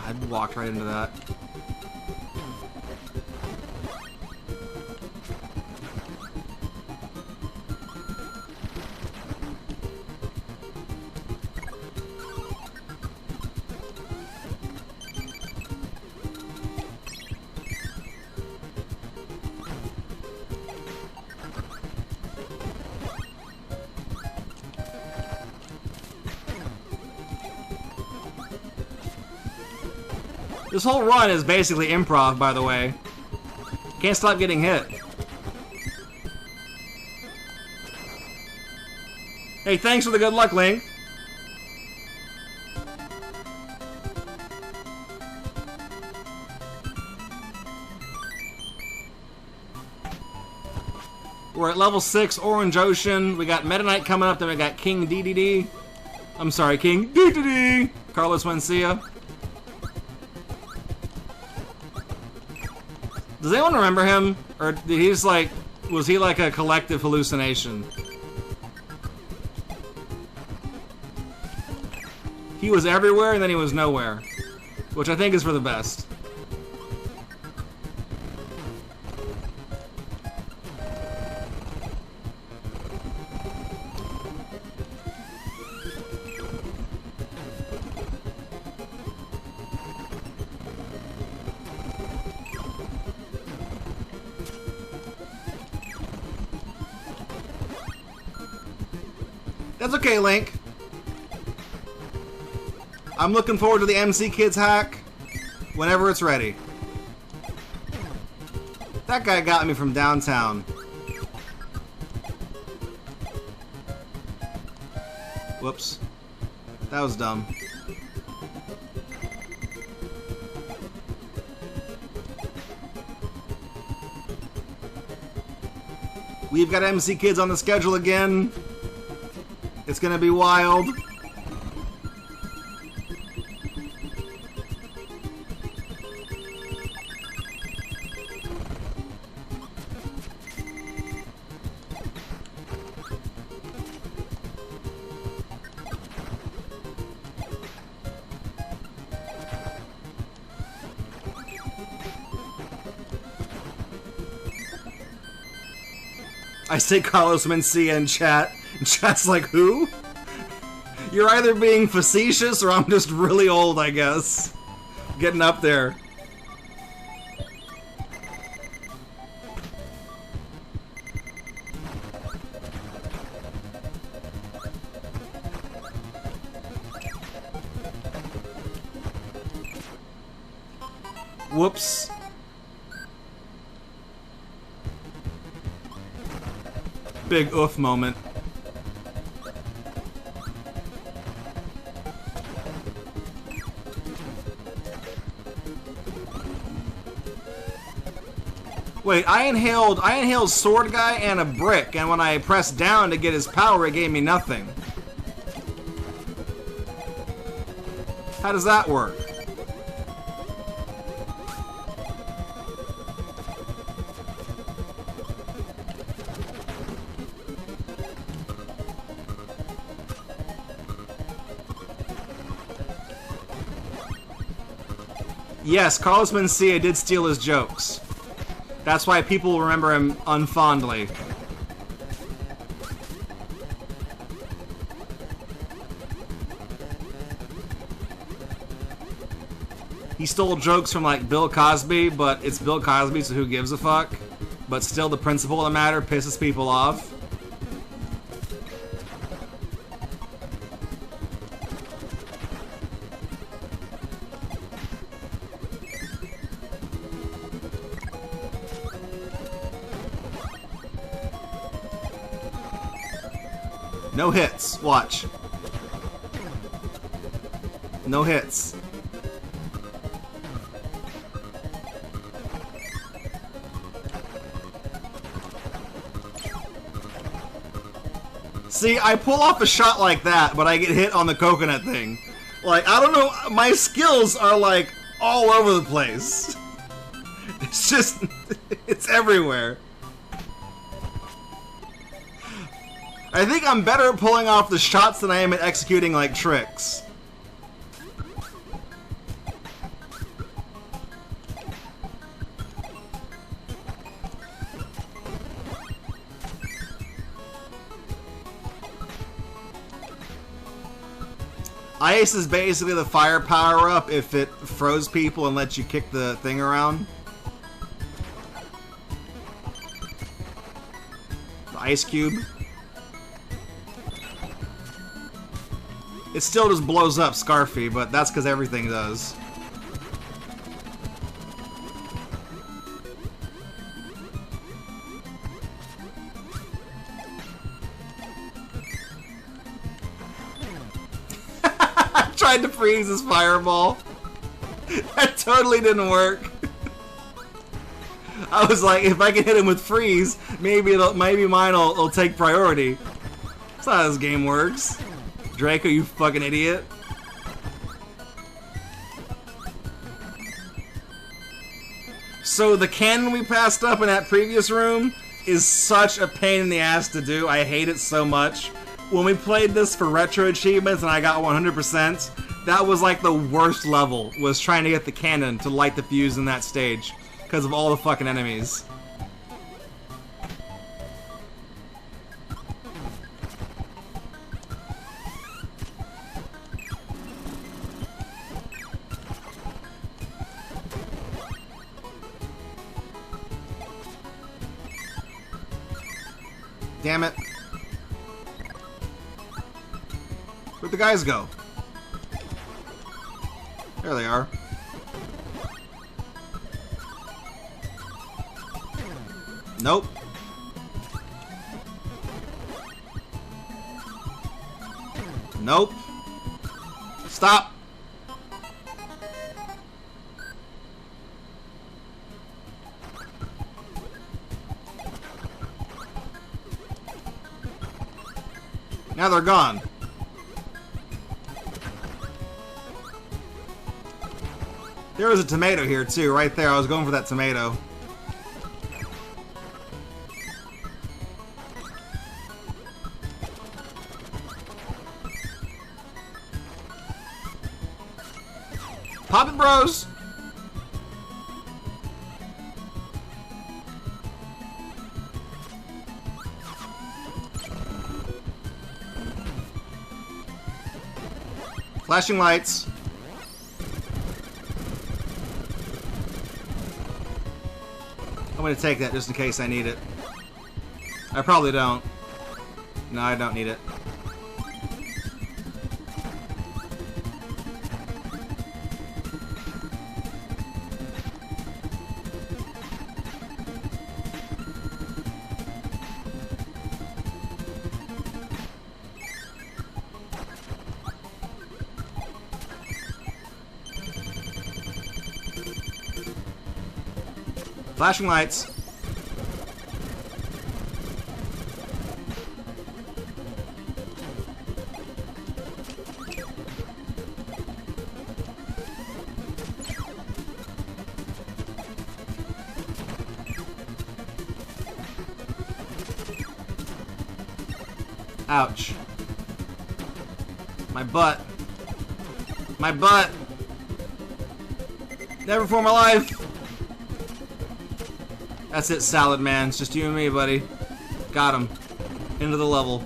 I walked right into that. This whole run is basically improv, by the way. Can't stop getting hit. Hey, thanks for the good luck, Link. We're at level 6, Orange Ocean. We got Meta Knight coming up, then we got King DDD. I'm sorry, King DDD. Carlos Mencia. Does anyone remember him? Or did he just like, was he like a collective hallucination? He was everywhere and then he was nowhere. Which I think is for the best. That's okay, Link. I'm looking forward to the MC Kids hack whenever it's ready. That guy got me from downtown. Whoops. That was dumb. We've got MC Kids on the schedule again. It's gonna be wild. I say Carlos Mencia in chat. And chat's like, who? You're either being facetious or I'm just really old, I guess. Getting up there. Whoops. Big oof moment. Wait, I inhaled sword guy and a brick, and when I pressed down to get his power, it gave me nothing. How does that work? Yes, Carlos Mencia did steal his jokes. That's why people remember him unfondly. He stole jokes from, like, Bill Cosby, but it's Bill Cosby, so who gives a fuck? But still, the principle of the matter pisses people off. No hits. Watch. No hits. See, I pull off a shot like that, but I get hit on the coconut thing. Like, I don't know, my skills are like all over the place. It's just, it's everywhere. I think I'm better at pulling off the shots than I am at executing, like, tricks. Ice is basically the fire power-up if it froze people and lets you kick the thing around. The ice cube. It still just blows up Scarfy, but that's because everything does. I tried to freeze his fireball. That totally didn't work. I was like, if I can hit him with freeze, maybe mine will take priority. That's not how this game works. Draco, you fucking idiot. So the cannon we passed up in that previous room is such a pain in the ass to do. I hate it so much. When we played this for retro achievements and I got 100%, that was like the worst level, was trying to get the cannon to light the fuse in that stage because of all the fucking enemies. Damn it. Where'd the guys go? There they are. Nope. Nope. Stop. Now they're gone. There was a tomato here too, right there. I was going for that tomato. Pop it, bros! Flashing lights. I'm gonna take that just in case I need it. I probably don't. No, I don't need it. Flashing lights. Ouch. My butt. My butt. Never before in my life. That's it, Salad Man. It's just you and me, buddy. Got him. Into the level.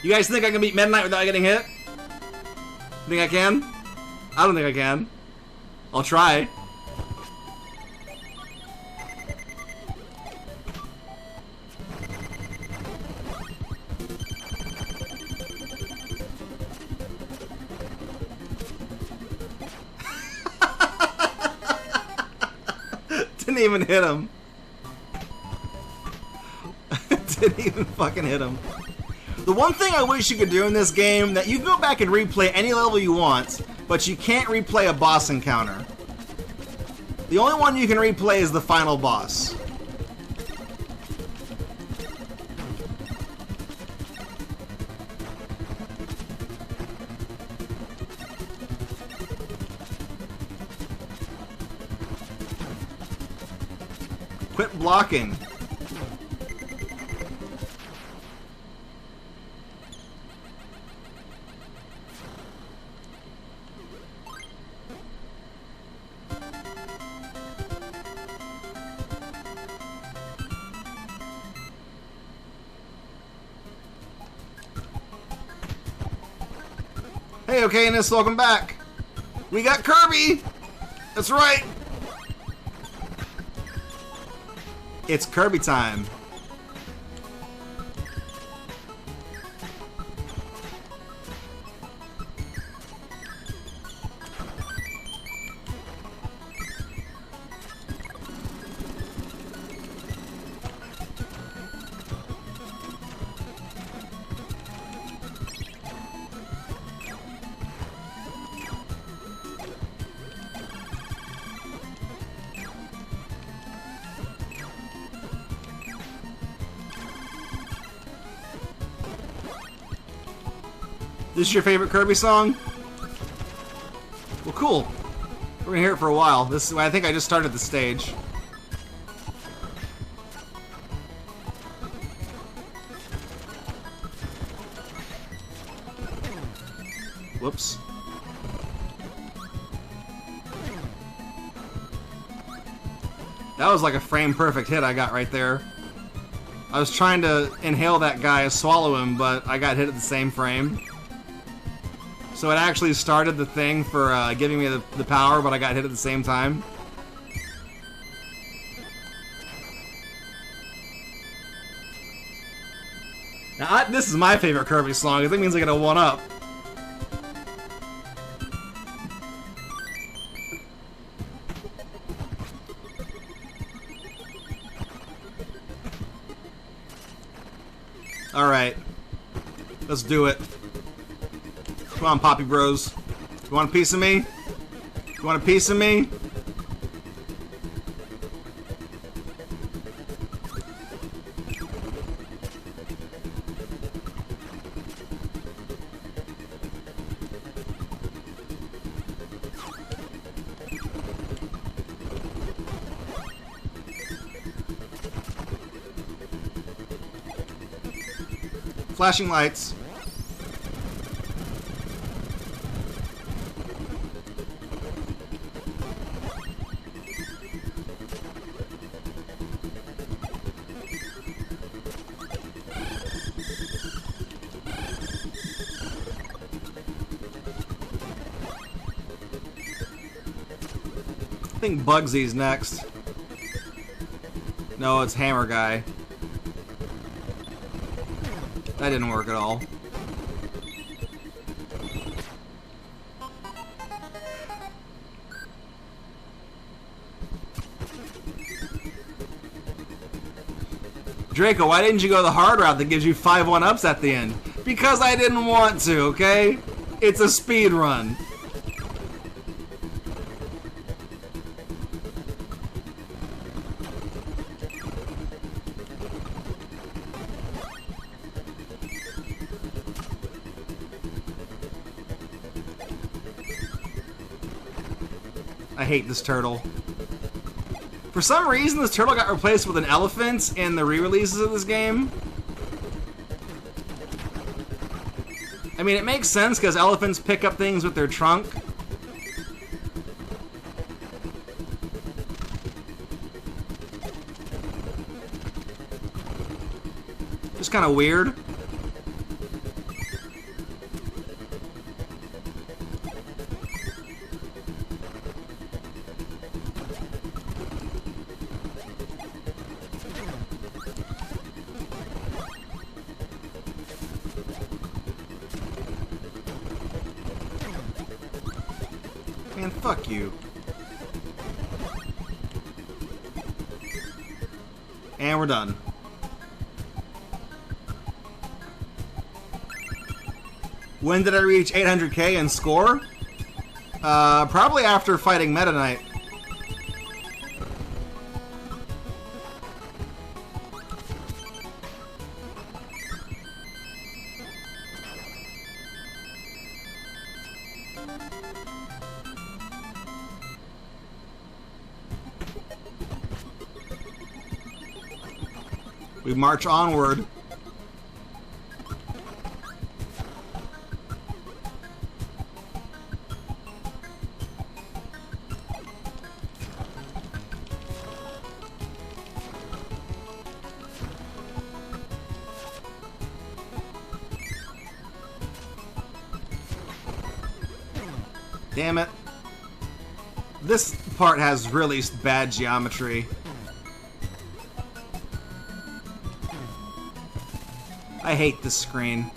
You guys think I can beat Meta Knight without getting hit? Think I can? I don't think I can. I'll try. Didn't even hit him. Didn't even fucking hit him. The one thing I wish you could do in this game, that you can go back and replay any level you want, but you can't replay a boss encounter. The only one you can replay is the final boss. Quit blocking. Hey, okayness, welcome back. We got Kirby. That's right. It's Kirby time. This is your favorite Kirby song? Well, cool. We're gonna hear it for a while. This I think I just started the stage. Whoops. That was like a frame-perfect hit I got right there. I was trying to inhale that guy, swallow him, but I got hit at the same frame. So it actually started the thing for giving me the power, but I got hit at the same time. Now, this is my favorite Kirby song, because it means I get a 1-up. Alright. Let's do it. Come on, Poppy Bros. You want a piece of me? You want a piece of me? Flashing lights. I think Bugsy's next. No, it's Hammer Guy. That didn't work at all. Draco, why didn't you go the hard route that gives you 5 1-ups at the end? Because I didn't want to, okay? It's a speed run. I hate this turtle. For some reason, this turtle got replaced with an elephant in the re-releases of this game. I mean, it makes sense because elephants pick up things with their trunk. Just kind of weird. Man, fuck you. And we're done. When did I reach 800k and score? Probably after fighting Meta Knight. We march onward. Damn it. This part has really bad geometry. I hate this screen.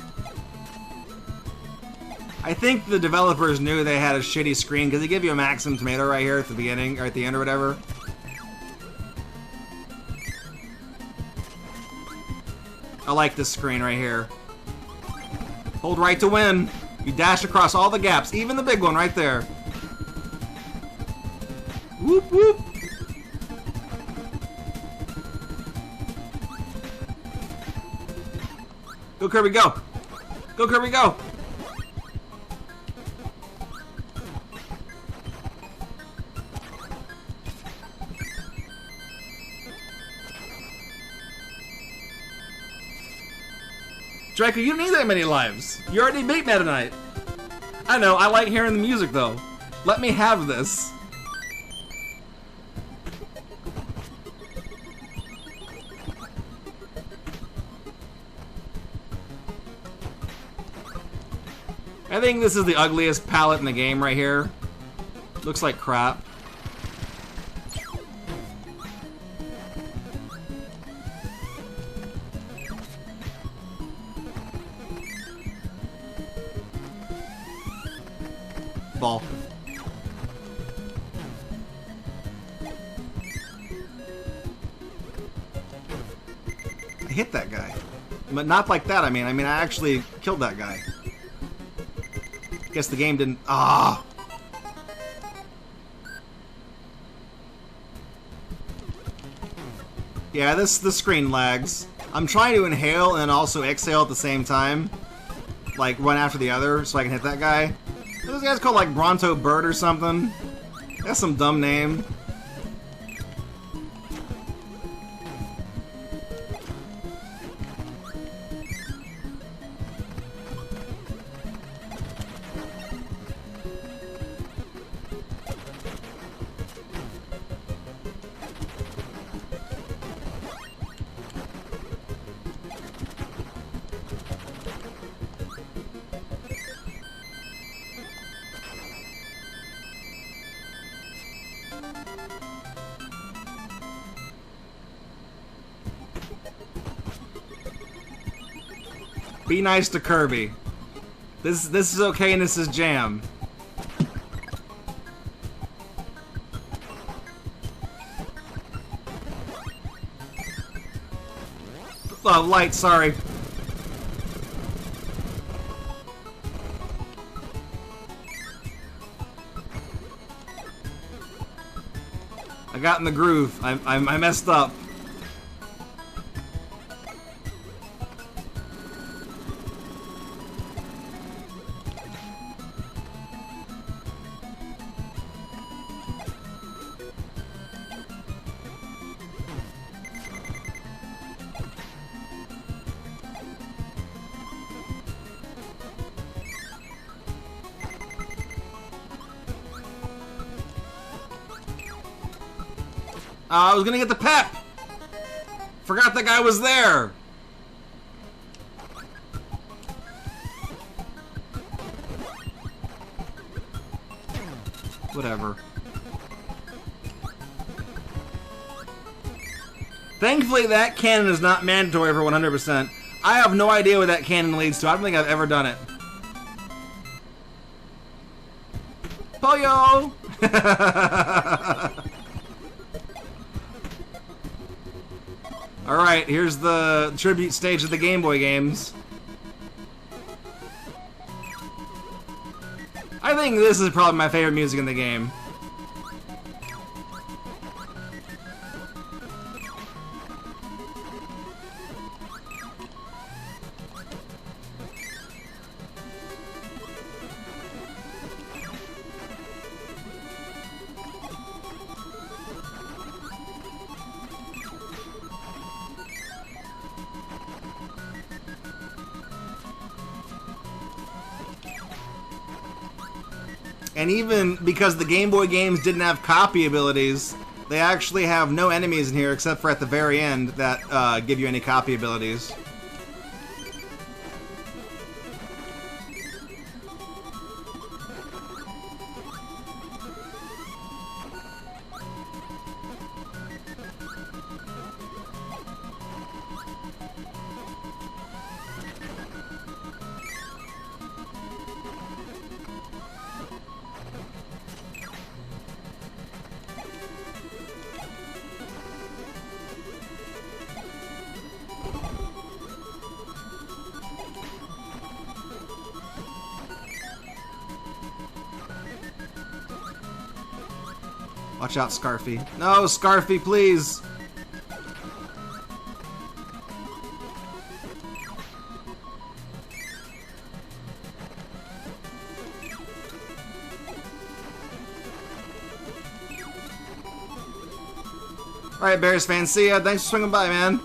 I think the developers knew they had a shitty screen because they give you a maximum tomato right here at the beginning, or at the end or whatever. I like this screen right here. Hold right to win. You dash across all the gaps, even the big one right there. Whoop whoop. Go Kirby, go! Go Kirby, go! Draco, you don't need that many lives. You already beat Meta Knight. I know, I like hearing the music though. Let me have this. I think this is the ugliest palette in the game right here. Looks like crap. Ball. I hit that guy. But not like that, I mean. I actually killed that guy. Guess the game didn't... Ah! Yeah, the screen lags. I'm trying to inhale and also exhale at the same time. Like, one after the other, so I can hit that guy. This guy's called, like, Bronto Bird or something. That's some dumb name. Be nice to Kirby. This is okay and this is jam. Oh, light, sorry. I got in the groove. I messed up. I was gonna get the pep! Forgot that guy was there! Whatever. Thankfully, that cannon is not mandatory for 100%. I have no idea what that cannon leads to. I don't think I've ever done it. Pollo! Alright, here's the tribute stage of the Game Boy games. I think this is probably my favorite music in the game. And even because the Game Boy games didn't have copy abilities, they actually have no enemies in here except for at the very end that give you any copy abilities. Watch out, Scarfy. No, Scarfy, please! Alright, Bears fans, see ya. Thanks for swinging by, man.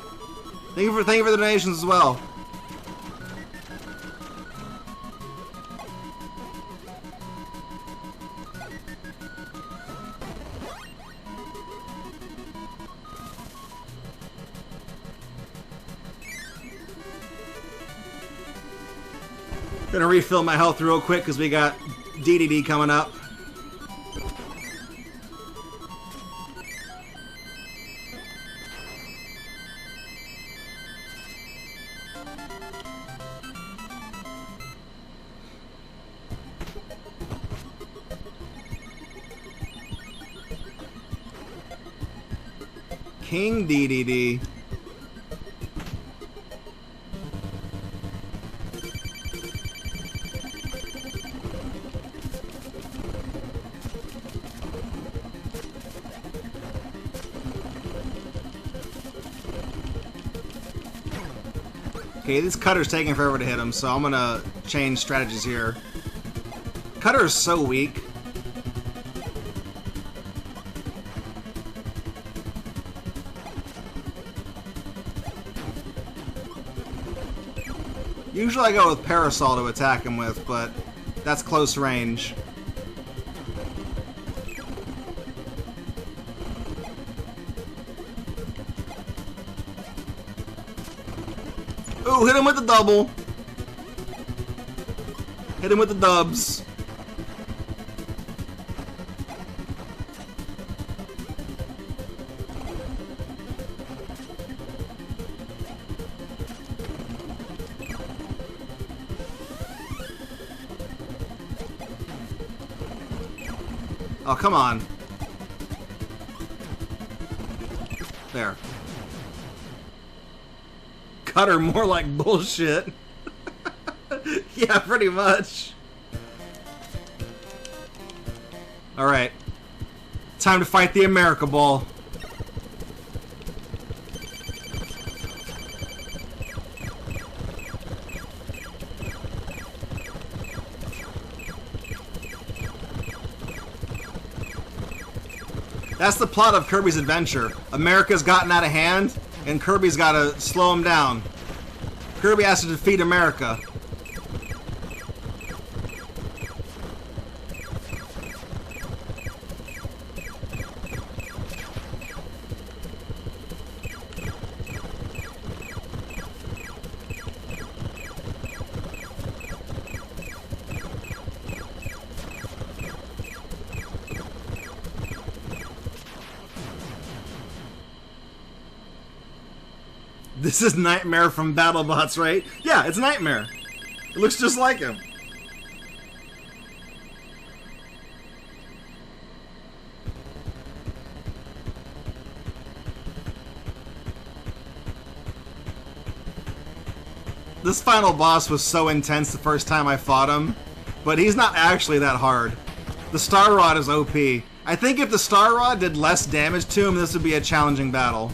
Thank you for the donations as well. Gonna refill my health real quick because we got DDD coming up. King DDD. Okay, this cutter's taking forever to hit him, so I'm gonna change strategies here. Cutter is so weak. Usually I go with Parasol to attack him with, but that's close range. Ooh, hit him with the double. Hit him with the dubs. Oh, come on. There. Cutter more like bullshit. Yeah, pretty much. Alright. Time to fight the America Ball. That's the plot of Kirby's Adventure. America's gotten out of hand, and Kirby's got to slow him down. Kirby has to defeat America. This is Nightmare from BattleBots, right? Yeah, it's Nightmare. It looks just like him. This final boss was so intense the first time I fought him, but he's not actually that hard. The Star Rod is OP. I think if the Star Rod did less damage to him, this would be a challenging battle.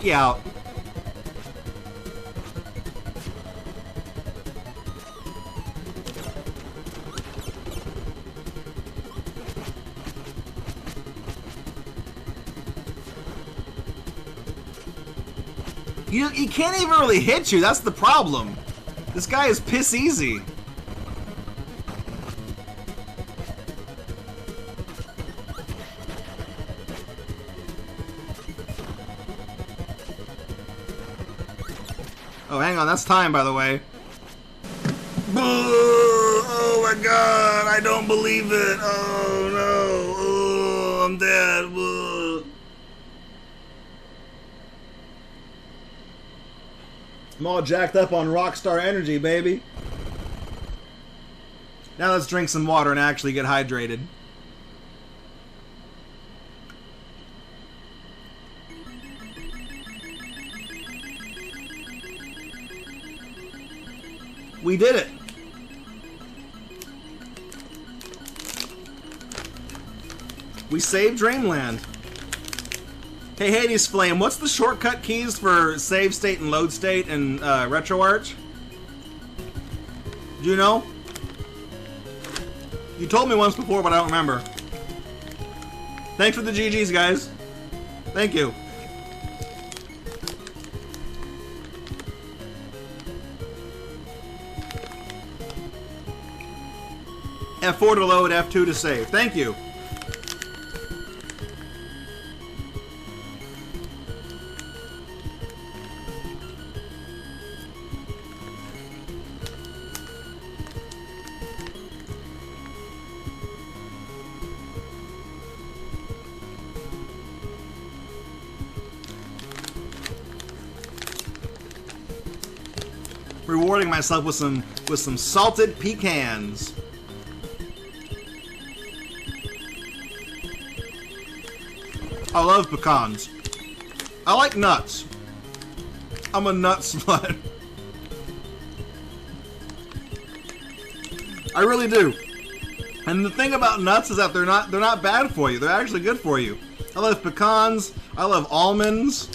Out. He can't even really hit you, that's the problem. This guy is piss easy. Oh, hang on, that's time, by the way. Oh my god, I don't believe it. Oh no, oh, I'm dead. I'm all jacked up on Rockstar Energy, baby. Now let's drink some water and actually get hydrated. We did it! We saved Dreamland. Hey Hades Flame, what's the shortcut keys for save state and load state and RetroArch? Do you know? You told me once before, but I don't remember. Thanks for the GGs, guys. Thank you. F4 to load, F2 to save. Thank you. Rewarding myself with some salted pecans. I love pecans. I like nuts. I'm a nut slut. I really do. And the thing about nuts is that they're not bad for you. They're actually good for you. I love pecans. I love almonds.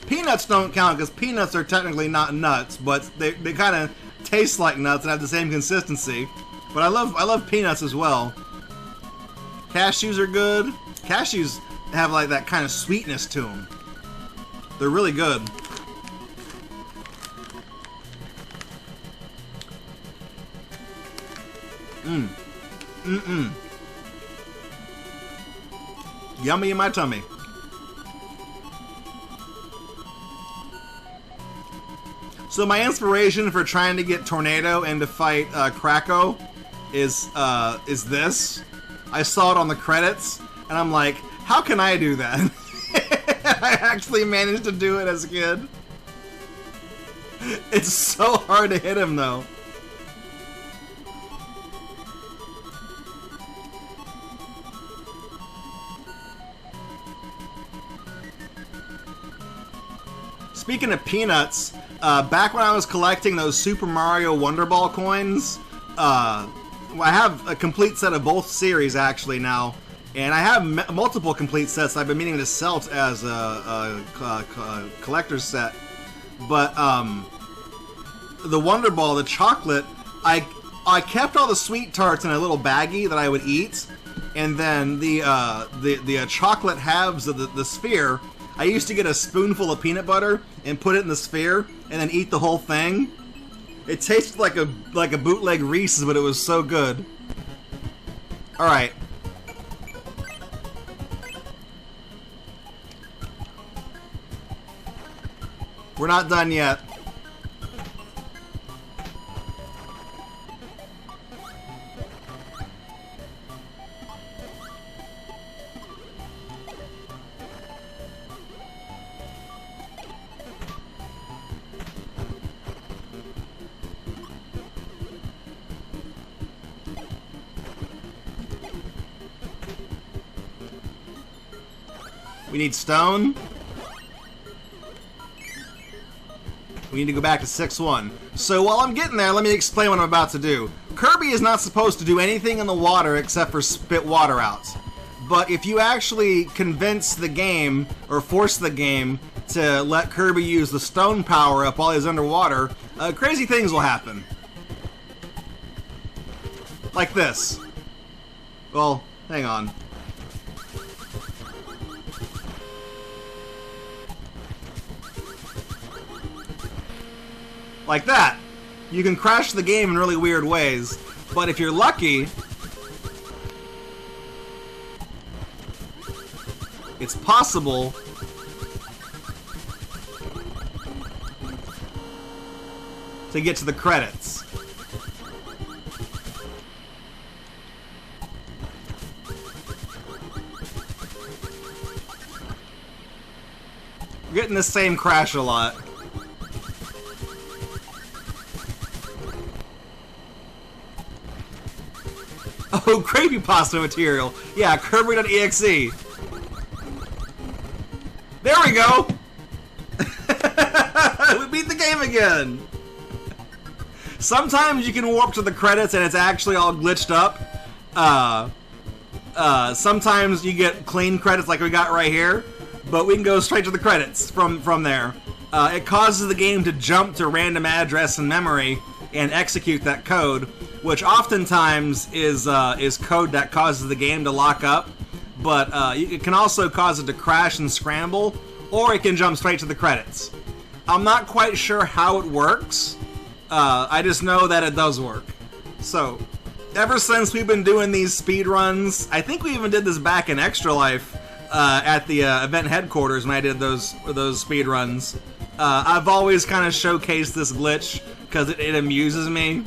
Peanuts don't count because peanuts are technically not nuts, but they kind of taste like nuts and have the same consistency. But I love peanuts as well. Cashews are good. Cashews have like that kind of sweetness to them. They're really good. Yummy in my tummy. So my inspiration for trying to get Tornado and to fight Draco is this. I saw it on the credits, and I'm like, how can I do that? I actually managed to do it as a kid. It's so hard to hit him, though. Speaking of peanuts, back when I was collecting those Super Mario Wonder Ball coins, I have a complete set of both series actually now, and I have multiple complete sets I've been meaning to sell as a collector's set. But the Wonder Ball, the chocolate, I kept all the sweet tarts in a little baggie that I would eat, and then the chocolate halves of the sphere, I used to get a spoonful of peanut butter and put it in the sphere and then eat the whole thing. It tasted like a bootleg Reese's, but it was so good. All right. We're not done yet. We need stone. We need to go back to 6-1. So while I'm getting there, let me explain what I'm about to do. Kirby is not supposed to do anything in the water except for spit water out. But if you actually convince the game, or force the game, to let Kirby use the stone power-up while he's underwater, crazy things will happen. Like this. Well, hang on. Like that. You can crash the game in really weird ways, but if you're lucky, it's possible to get to the credits. We're getting the same crash a lot. Oh, creepypasta material. Yeah, Kirby.exe. There we go! We beat the game again! Sometimes you can warp to the credits and it's actually all glitched up. Sometimes you get clean credits like we got right here, but we can go straight to the credits from there. It causes the game to jump to a random address in memory and execute that code, which oftentimes is code that causes the game to lock up, but it can also cause it to crash and scramble, or it can jump straight to the credits. I'm not quite sure how it works. I just know that it does work. So, ever since we've been doing these speed runs, I think we even did this back in Extra Life at the event headquarters when I did those speed runs. I've always kind of showcased this glitch because it amuses me.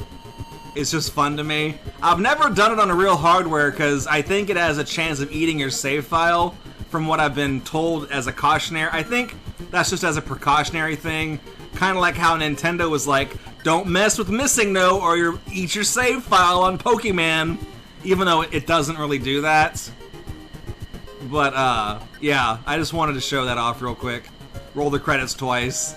It's just fun to me. I've never done it on a real hardware because I think it has a chance of eating your save file, from what I've been told as a cautionary. I think that's just as a precautionary thing. Kind of like how Nintendo was like, don't mess with Missing No or you'll eat your save file on Pokemon. Even though it doesn't really do that. But, yeah, I just wanted to show that off real quick. Roll the credits twice.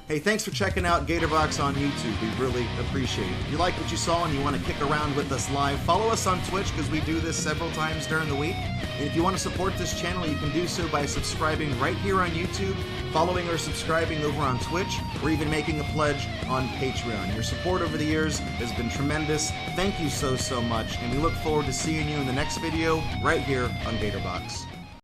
Hey, thanks for checking out Gatorbox on YouTube. We really appreciate it. If you like what you saw and you want to kick around with us live, follow us on Twitch because we do this several times during the week. And if you want to support this channel, you can do so by subscribing right here on YouTube, following or subscribing over on Twitch, or even making a pledge on Patreon. Your support over the years has been tremendous. Thank you so much, and we look forward to seeing you in the next video right here on Gatorbox.